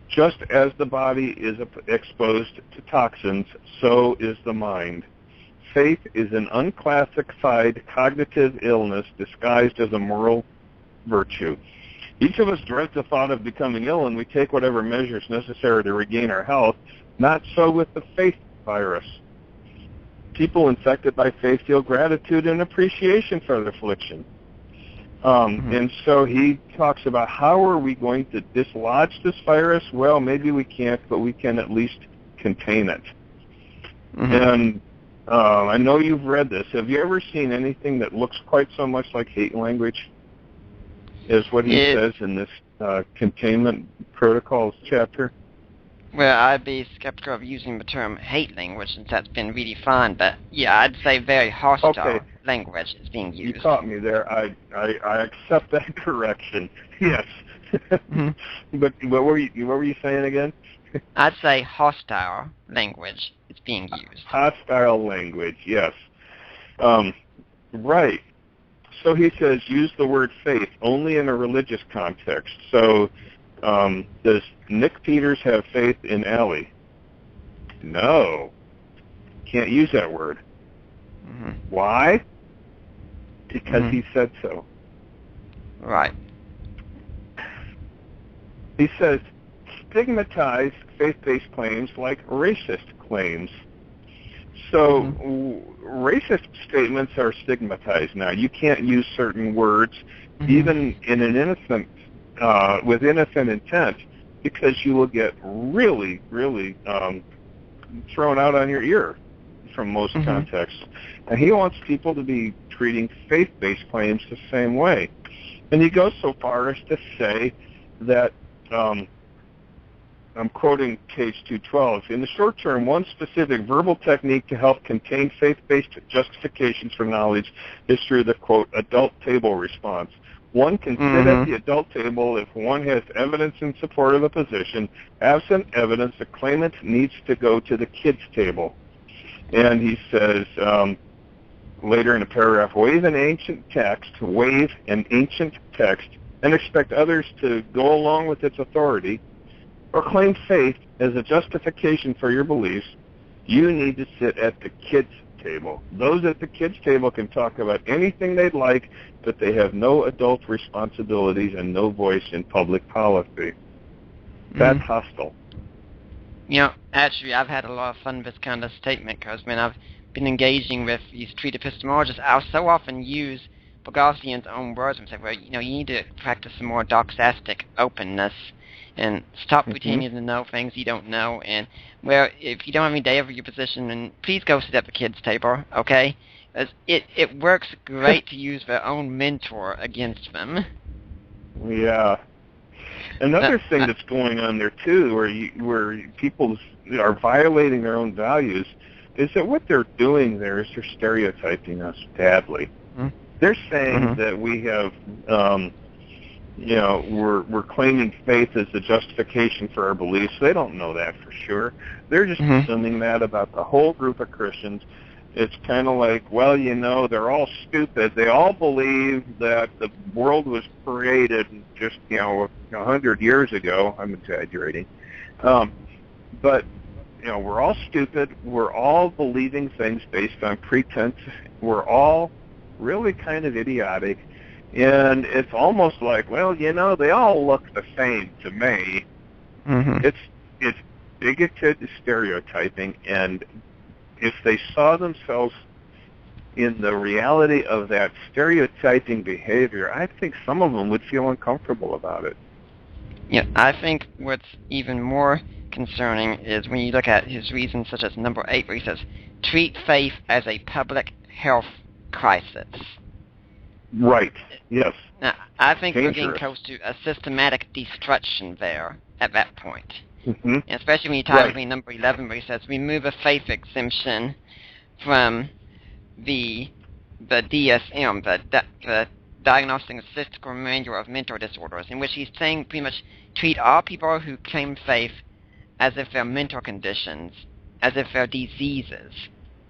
"Just as the body is exposed to toxins, so is the mind. Faith is an unclassified cognitive illness disguised as a moral virtue. Each of us dreads the thought of becoming ill, and we take whatever measures necessary to regain our health. Not so with the faith virus. People infected by faith feel gratitude and appreciation for their affliction." And so he talks about how are we going to dislodge this virus? Well, maybe we can't, but we can at least contain it. And I know you've read this. Have you ever seen anything that looks quite so much like hate language as what he says in this containment protocols chapter? Well, I'd be skeptical of using the term hate language since that's been redefined, but yeah, I'd say very hostile language is being used. You caught me there. I accept that correction. Yes. But what were you saying again? I'd say hostile language is being used. Hostile language, yes. Right. So he says use the word faith only in a religious context. So does Nick Peters have faith in Allie? No. Can't use that word. Mm-hmm. Why? Because he said so. Right. He says stigmatize faith-based claims like racist claims. So racist statements are stigmatized now. You can't use certain words, even in an innocent, with innocent intent, because you will get really, really thrown out on your ear from most contexts. And he wants people to be treating faith-based claims the same way. And he goes so far as to say that, I'm quoting page 212, in the short term, one specific verbal technique to help contain faith-based justifications for knowledge is through the, quote, adult table response. One can sit at the adult table if one has evidence in support of a position. Absent evidence, the claimant needs to go to the kids' table. And he says later in a paragraph, waive an ancient text, and expect others to go along with its authority, or claim faith as a justification for your beliefs. You need to sit at the kids' table. Those at the kids' table can talk about anything they'd like, but they have no adult responsibilities and no voice in public policy. That's hostile. You know, actually, I've had a lot of fun with this kind of statement, because when I've been engaging with these street epistemologists, I'll so often use Bogosian's own words and say, well, you know, you need to practice some more doxastic openness and stop pretending to know things you don't know. And, well, if you don't have any day over your position, then please go sit at the kids' table, okay? It works great to use their own mentor against them. Yeah. Another thing that's going on there, too, where people are violating their own values, is that what they're doing there is they're stereotyping us badly. They're saying that we have, we're claiming faith as the justification for our beliefs. They don't know that for sure. They're just assuming that about the whole group of Christians. It's kind of like, well, you know, they're all stupid. They all believe that the world was created just, 100 years ago. I'm exaggerating. But, we're all stupid. We're all believing things based on pretense. We're all really kind of idiotic. And it's almost like, well, they all look the same to me. It's bigoted stereotyping, and if they saw themselves in the reality of that stereotyping behavior, I think some of them would feel uncomfortable about it. Yeah, I think what's even more concerning is when you look at his reasons, such as number 8, where he says, treat faith as a public health crisis. Right, yes. Now, I think Dangerous. we're getting close to a systematic destruction there at that point. And especially when you tie between number 11, where he says, remove a faith exemption from the DSM, the Diagnostic and Statistical Manual of Mental Disorders, in which he's saying pretty much treat all people who claim faith as if they're mental conditions, as if they're diseases.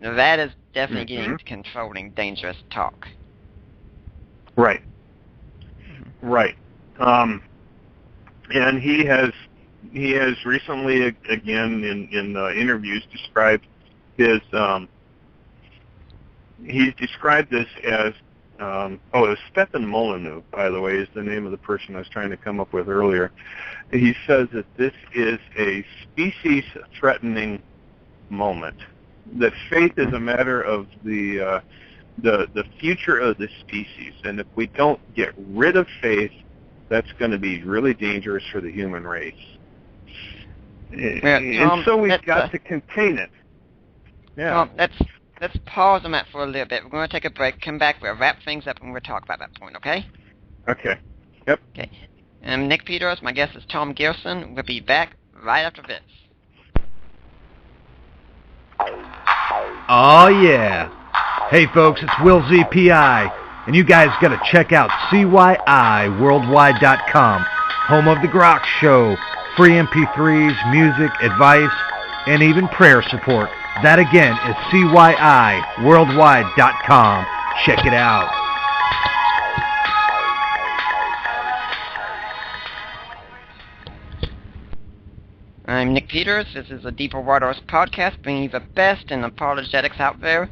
Now, that is definitely getting to controlling, dangerous talk. Right. And he has recently, again, in interviews, described his, he's described this as, it was Stefan Molyneux, by the way, is the name of the person I was trying to come up with earlier. He says that this is a species-threatening moment, that faith is a matter of the future of the species, and if we don't get rid of faith, that's going to be really dangerous for the human race. And so we've got to contain it. Yeah. Let's pause on that for a little bit. We're going to take a break, come back, we'll wrap things up, and we'll talk about that point, okay? Okay. Yep. Okay. Nick Peters, my guest is Tom Gilson. We'll be back right after this. Oh, yeah. Hey, folks, it's Will ZPI, and you guys got to check out CYIWorldwide.com, home of The Grok Show, free MP3s, music, advice, and even prayer support. That, again, is CYIWorldwide.com. Check it out. I'm Nick Peters. This is the Deeper Waters podcast, bringing you the best in apologetics out there.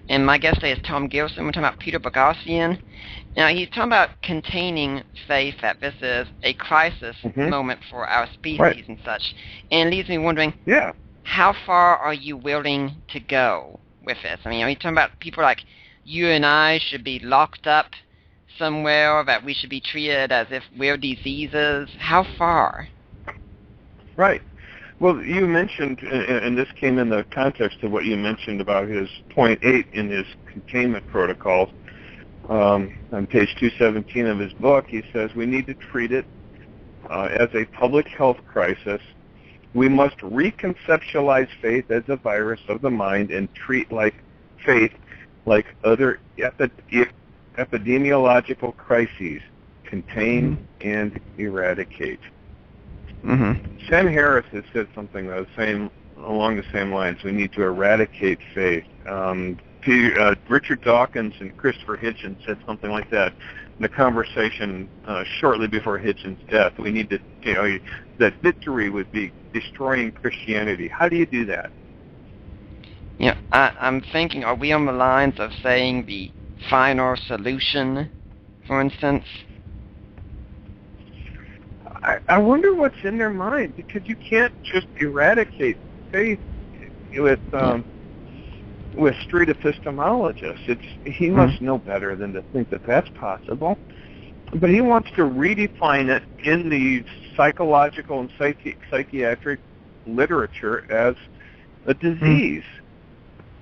And my guest today is Tom Gilson. We're talking about Peter Boghossian. Now, he's talking about containing faith, that this is a crisis moment for our species and such. And it leaves me wondering, how far are you willing to go with this? I mean, are you talking about people like you and I should be locked up somewhere, that we should be treated as if we're diseases? How far? Right. Well, you mentioned, and this came in the context of what you mentioned about his point 8 in his containment protocols. On page 217 of his book, he says we need to treat it as a public health crisis. We must reconceptualize faith as a virus of the mind and treat faith like other epidemiological crises, contain and eradicate. Sam Harris has said something along the same lines. We need to eradicate faith. Richard Dawkins and Christopher Hitchens said something like that in the conversation shortly before Hitchens' death. We need to, that victory would be destroying Christianity. How do you do that? Yeah, I'm thinking, are we on the lines of saying the final solution, for instance? I wonder what's in their mind, because you can't just eradicate faith with street epistemologists. He must know better than to think that that's possible. But he wants to redefine it in the psychological and psychiatric literature as a disease.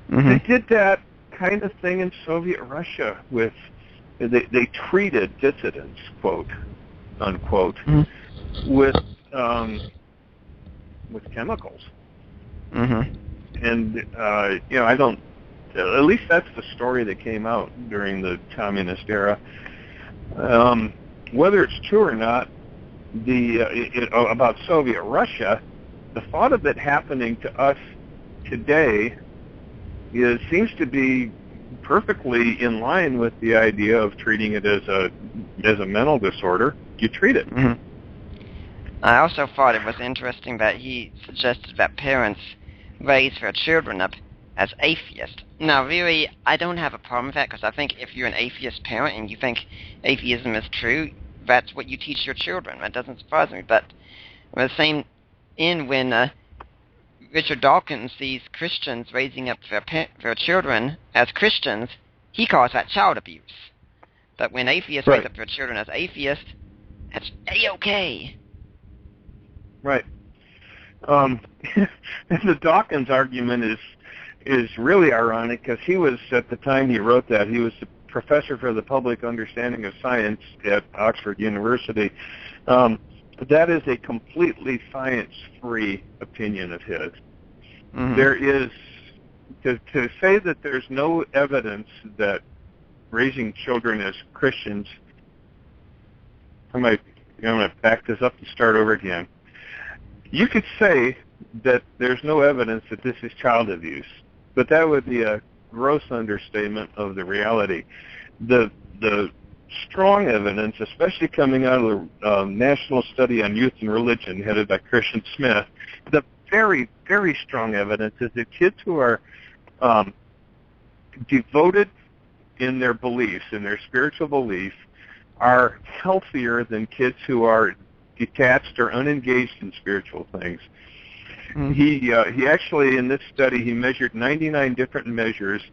They did that kind of thing in Soviet Russia with they treated dissidents, quote unquote, with chemicals. And I don't. At least that's the story that came out during the communist era. Whether it's true or not, about Soviet Russia, the thought of it happening to us today seems to be perfectly in line with the idea of treating it as a mental disorder. You treat it. I also thought it was interesting that he suggested that parents raise their children up as atheists. Now, really, I don't have a problem with that, because I think if you're an atheist parent and you think atheism is true, that's what you teach your children. That doesn't surprise me. But the same when Richard Dawkins sees Christians raising up their children as Christians, he calls that child abuse. But when atheists raise up their children as atheists, that's A-okay. Right. The Dawkins argument is really ironic, because he was, at the time he wrote that, he was the professor for the public understanding of science at Oxford University. That is a completely science-free opinion of his. There is, to say that there's no evidence that raising children as Christians, I'm going to back this up and start over again. You could say that there's no evidence that this is child abuse, but that would be a gross understatement of the reality. The strong evidence, especially coming out of the National Study on Youth and Religion, headed by Christian Smith, the very, very strong evidence is that kids who are devoted in their beliefs, in their spiritual belief, are healthier than kids who are detached or unengaged in spiritual things. He actually, in this study, he measured 99 different measures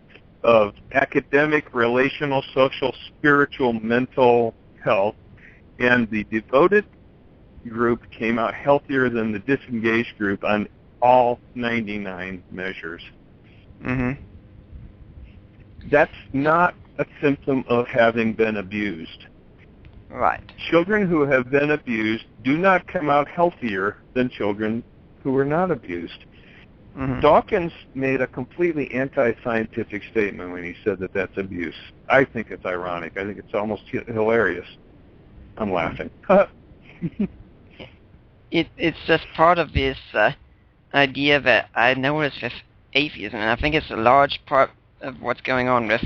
of academic, relational, social, spiritual, mental health, and the devoted group came out healthier than the disengaged group on all 99 measures. That's not a symptom of having been abused. Right. Children who have been abused do not come out healthier than children who were not abused. Dawkins made a completely anti-scientific statement when he said that that's abuse. I think it's ironic. I think it's almost hilarious. I'm laughing. It's just part of this idea that I noticed with atheism, and I think it's a large part of what's going on with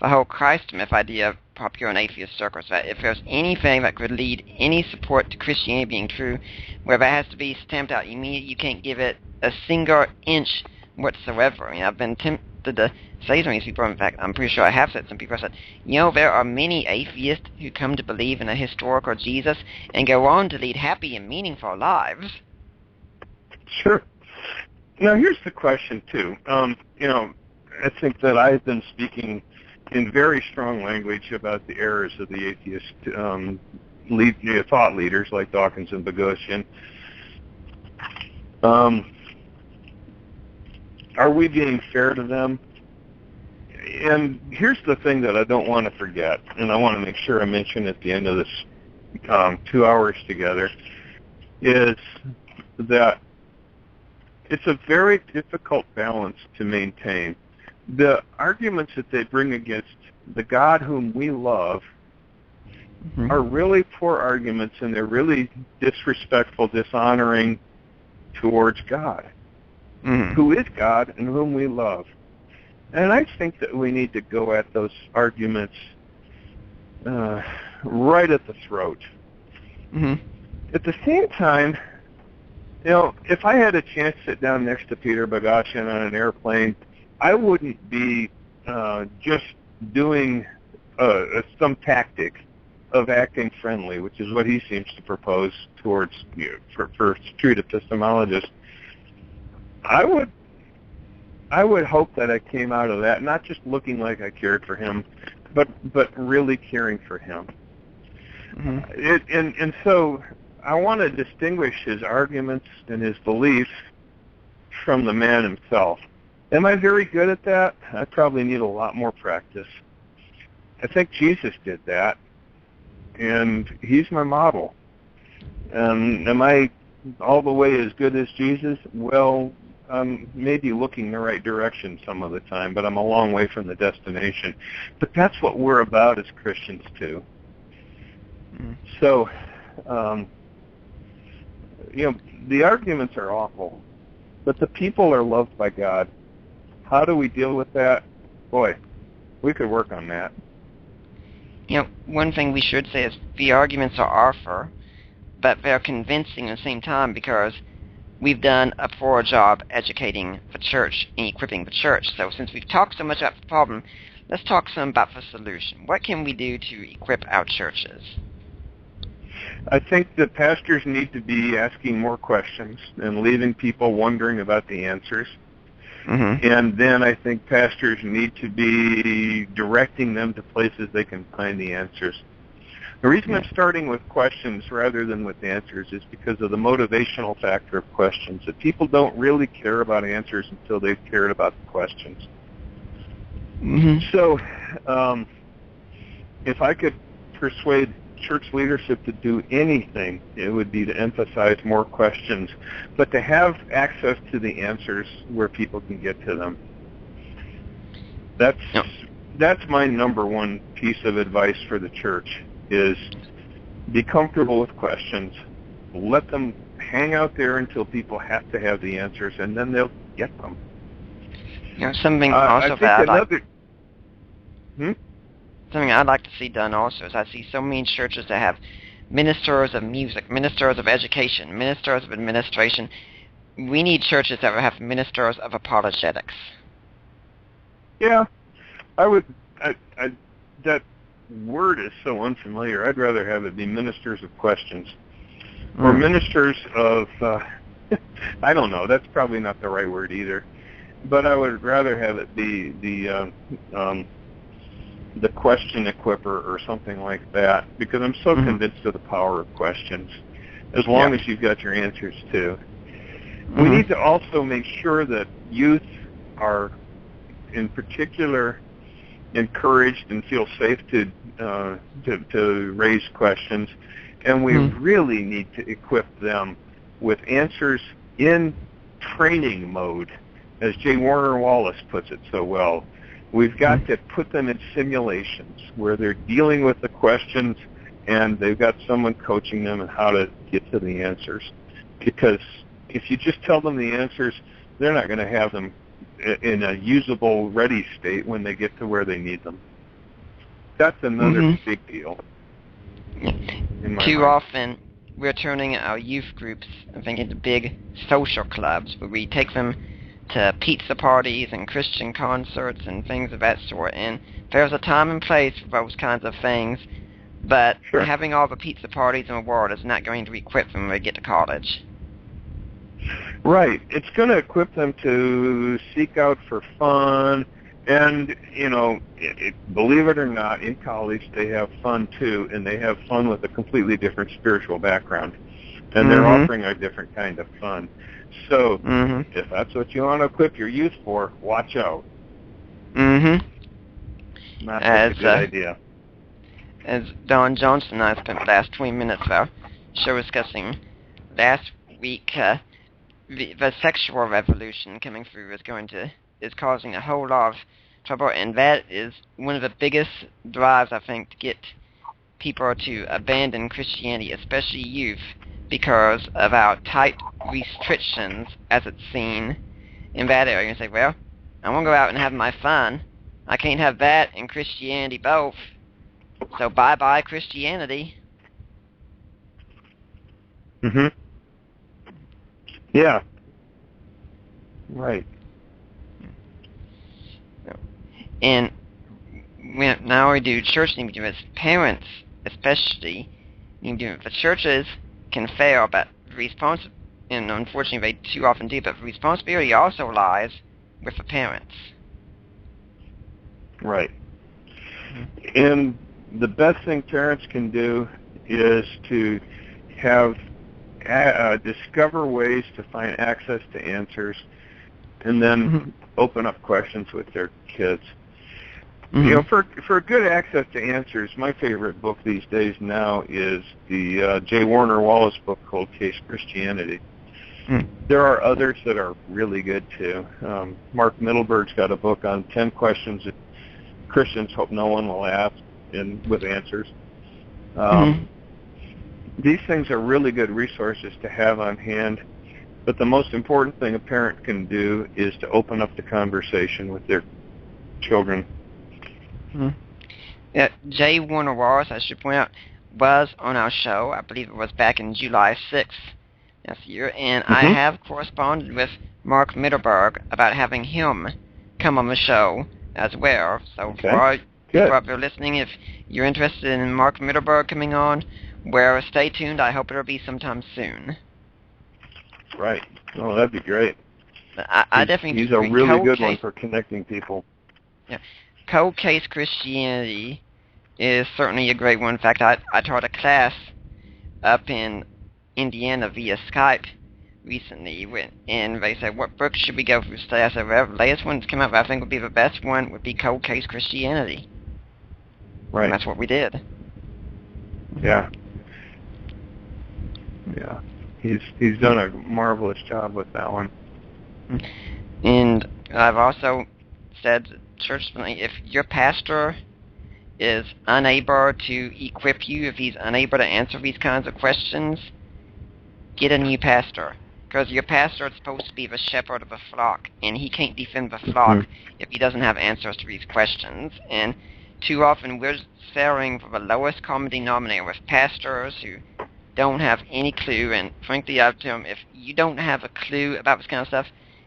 the whole Christ myth idea popular in atheist circles, that if there's anything that could lead any support to Christianity being true, where that has to be stamped out immediately, you can't give it a single inch whatsoever. I mean, I've been tempted to say to these people, in fact, I'm pretty sure I have said some people, I said, there are many atheists who come to believe in a historical Jesus and go on to lead happy and meaningful lives. Sure. Now, here's the question, too. I think that I've been speaking in very strong language about the errors of the atheist thought leaders like Dawkins and Boghossian. Are we being fair to them? And here's the thing that I don't want to forget, and I want to make sure I mention at the end of this 2 hours together, is that it's a very difficult balance to maintain. The arguments that they bring against the God whom we love are really poor arguments, and they're really disrespectful, dishonoring towards God, who is God and whom we love. And I think that we need to go at those arguments right at the throat. At the same time, if I had a chance to sit down next to Peter Boghossian on an airplane, I wouldn't be just doing some tactic of acting friendly, which is what he seems to propose towards for street epistemologists. I would hope that I came out of that not just looking like I cared for him, but really caring for him. And so I want to distinguish his arguments and his beliefs from the man himself. Am I very good at that? I probably need a lot more practice. I think Jesus did that, and he's my model. Am I all the way as good as Jesus? Well, I'm maybe looking the right direction some of the time, but I'm a long way from the destination. But that's what we're about as Christians, too. So, the arguments are awful, but the people are loved by God. How do we deal with that? Boy, we could work on that. One thing we should say is the arguments are awful, but they're convincing at the same time because we've done a poor job educating the church and equipping the church. So since we've talked so much about the problem, let's talk some about the solution. What can we do to equip our churches? I think that pastors need to be asking more questions and leaving people wondering about the answers. And then I think pastors need to be directing them to places they can find the answers. The reason I'm starting with questions rather than with answers is because of the motivational factor of questions. That people don't really care about answers until they've cared about the questions. So if I could persuade church leadership to do anything, it would be to emphasize more questions, but to have access to the answers where people can get to them. That's my number one piece of advice for the church, is be comfortable with questions. Let them hang out there until people have to have the answers, and then they'll get them. Something also that something I'd like to see done also is I see so many churches that have ministers of music, ministers of education, ministers of administration. We need churches that have ministers of apologetics. Yeah, that word is so unfamiliar. I'd rather have it be ministers of questions. Or ministers of, I don't know, that's probably not the right word either. But I would rather have it be the question equipper or something like that, because I'm so convinced of the power of questions, as long as you've got your answers too. We need to also make sure that youth are, in particular, encouraged and feel safe to raise questions, and we really need to equip them with answers in training mode, as J. Warner Wallace puts it so well. We've got to put them in simulations where they're dealing with the questions and they've got someone coaching them on how to get to the answers. Because if you just tell them the answers, they're not going to have them in a usable, ready state when they get to where they need them. That's another big deal. Too often, we're turning our youth groups, I think, into big social clubs where we take them to pizza parties and Christian concerts and things of that sort. And there's a time and place for those kinds of things, but having all the pizza parties in the world is not going to equip them when they get to college. Right. It's going to equip them to seek out for fun. And, you know, believe it or not, in college they have fun too, and they have fun with a completely different spiritual background. And they're offering a different kind of fun. So, if that's what you want to equip your youth for, watch out. Not a good idea. As Don Johnson and I spent the last 20 minutes of our show discussing last week, the sexual revolution coming through is causing a whole lot of trouble, and that is one of the biggest drives, I think, to get people to abandon Christianity, especially youth, because of our tight restrictions, as it's seen in that area. You say, well, I want to go out and have my fun. I can't have that and Christianity both. So bye-bye Christianity. Yeah. Right. And now we do church need to do as parents, especially need to do it. The churches can fail, but and unfortunately they too often do. But the responsibility also lies with the parents. Right. And the best thing parents can do is to have discover ways to find access to answers, and then open up questions with their kids. You know, for good access to answers, my favorite book these days now is the J. Warner Wallace book called Case Christianity. There are others that are really good too. Mark Middleburg's got a book on 10 questions that Christians hope no one will ask, and with answers. These things are really good resources to have on hand, but the most important thing a parent can do is to open up the conversation with their children. J. Warner Wallace, I should point out, was on our show. I believe it was back in July 6th last year, and I have corresponded with Mark Middleburg about having him come on the show as well. So for all people out there listening, if you're interested in Mark Middleburg coming on, well, stay tuned. I hope it'll be sometime soon. Right. Oh, that'd be great. I definitely he's a really good one for connecting people. Yeah. Cold Case Christianity is certainly a great one. In fact, I taught a class up in Indiana via Skype recently, and they said, what books should we go through today? I said, well, the latest one to come out I think would be the best one would be Cold Case Christianity. Right. And that's what we did. Yeah. Yeah. He's done a marvelous job with that one. And I've also said, church, if your pastor is unable to equip you, if he's unable to answer these kinds of questions, get a new pastor. Because your pastor is supposed to be the shepherd of the flock, and he can't defend the flock if he doesn't have answers to these questions. And too often we're faring for the lowest common denominator with pastors who don't have any clue, and frankly, I've told them, if you don't have a clue about this kind of stuff,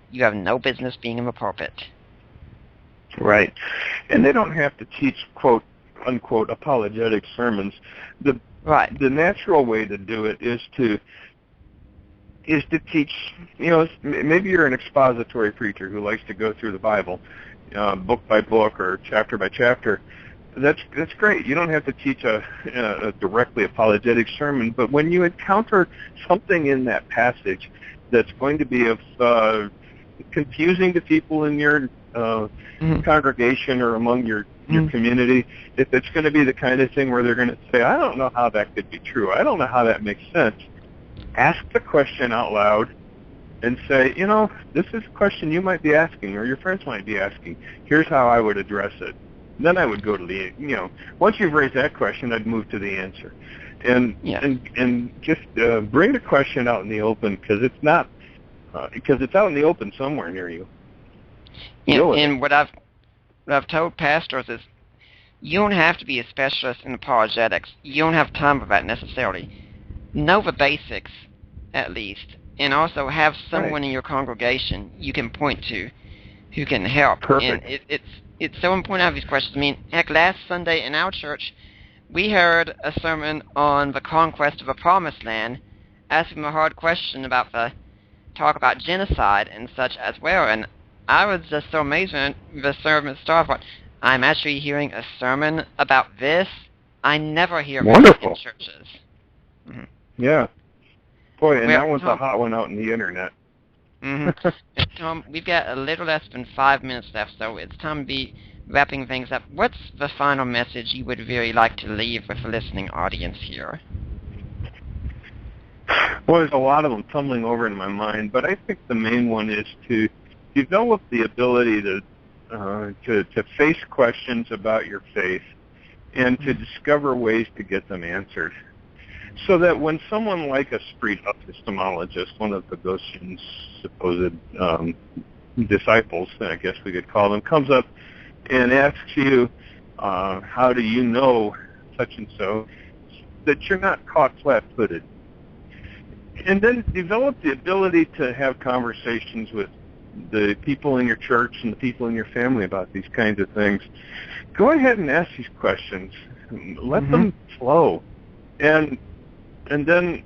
you have no business being in the pulpit. Right. And they don't have to teach, quote, unquote, apologetic sermons. The natural way to do it is to teach, you know, maybe you're an expository preacher who likes to go through the Bible, book by book or chapter by chapter. That's great. You don't have to teach a directly apologetic sermon, but when you encounter something in that passage that's going to be of confusing to people in your congregation or among your community, if it's going to be the kind of thing where they're going to say, I don't know how that could be true, I don't know how that makes sense, ask the question out loud and say, you know, this is a question you might be asking or your friends might be asking. Here's how I would address it. And then I would go to the, you know, once you've raised that question, I'd move to the answer. And just bring the question out in the open, because it's not, because it's out in the open somewhere near you. Yeah, and what I've told pastors is, you don't have to be a specialist in apologetics. You don't have time for that necessarily. Know the basics, at least, and also have someone in your congregation you can point to who can help. Perfect. And it's so important to have these questions. I mean, heck, last Sunday in our church, we heard a sermon on the conquest of the Promised Land, asking a hard question about the talk about genocide and such as well. And I was just so amazed when the sermon started. I'm actually hearing a sermon about this. I never hear that in churches. Mm-hmm. Yeah. Boy, and well, that one's Tom, a hot one out in the internet. Mm-hmm. Tom, we've got a little less than 5 minutes left, so it's time to be wrapping things up. What's the final message you would really like to leave with the listening audience here? Well, there's a lot of them tumbling over in my mind, but I think the main one is to develop the ability to face questions about your faith and to discover ways to get them answered. So that when someone like a street epistemologist, one of the Gilson's supposed disciples, I guess we could call them, comes up and asks you, how do you know such and so, that you're not caught flat-footed. And then develop the ability to have conversations with the people in your church and the people in your family about these kinds of things. Go ahead and ask these questions. Let them flow. And then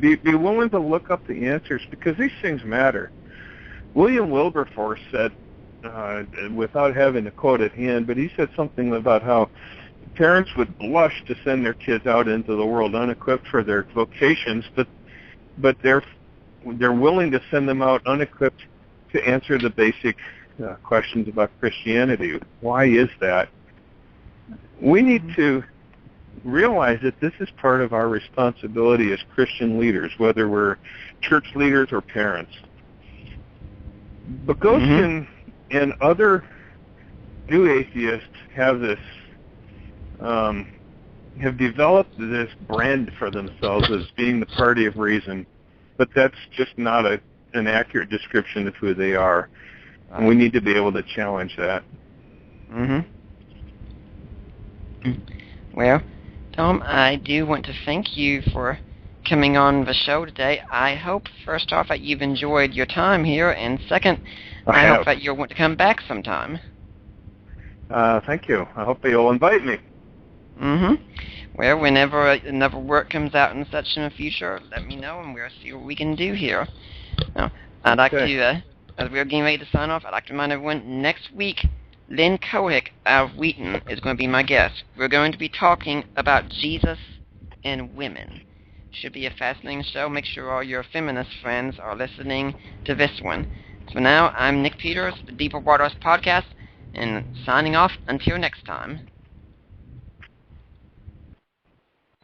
be willing to look up the answers, because these things matter. William Wilberforce said, without having the quote at hand, but he said something about how parents would blush to send their kids out into the world unequipped for their vocations, but they're willing to send them out unequipped to answer the basic questions about Christianity. Why is that? We need to realize that this is part of our responsibility as Christian leaders, whether we're church leaders or parents. But Gilson and other new atheists have this, have developed this brand for themselves as being the party of reason, but that's just not an accurate description of who they are. And we need to be able to challenge that. Well, Tom, I do want to thank you for coming on the show today. I hope, first off, that you've enjoyed your time here, and second, I hope that you'll want to come back sometime. Thank you. I hope you'll invite me. Well, whenever another work comes out and such in the future, let me know, and we'll see what we can do here. Now, I'd like to, as we're getting ready to sign off, I'd like to remind everyone, next week, Lynn Cohick of Wheaton is going to be my guest. We're going to be talking about Jesus and women. Should be a fascinating show. Make sure all your feminist friends are listening to this one. For now, I'm Nick Peters, the Deeper Waters Podcast, and signing off until next time.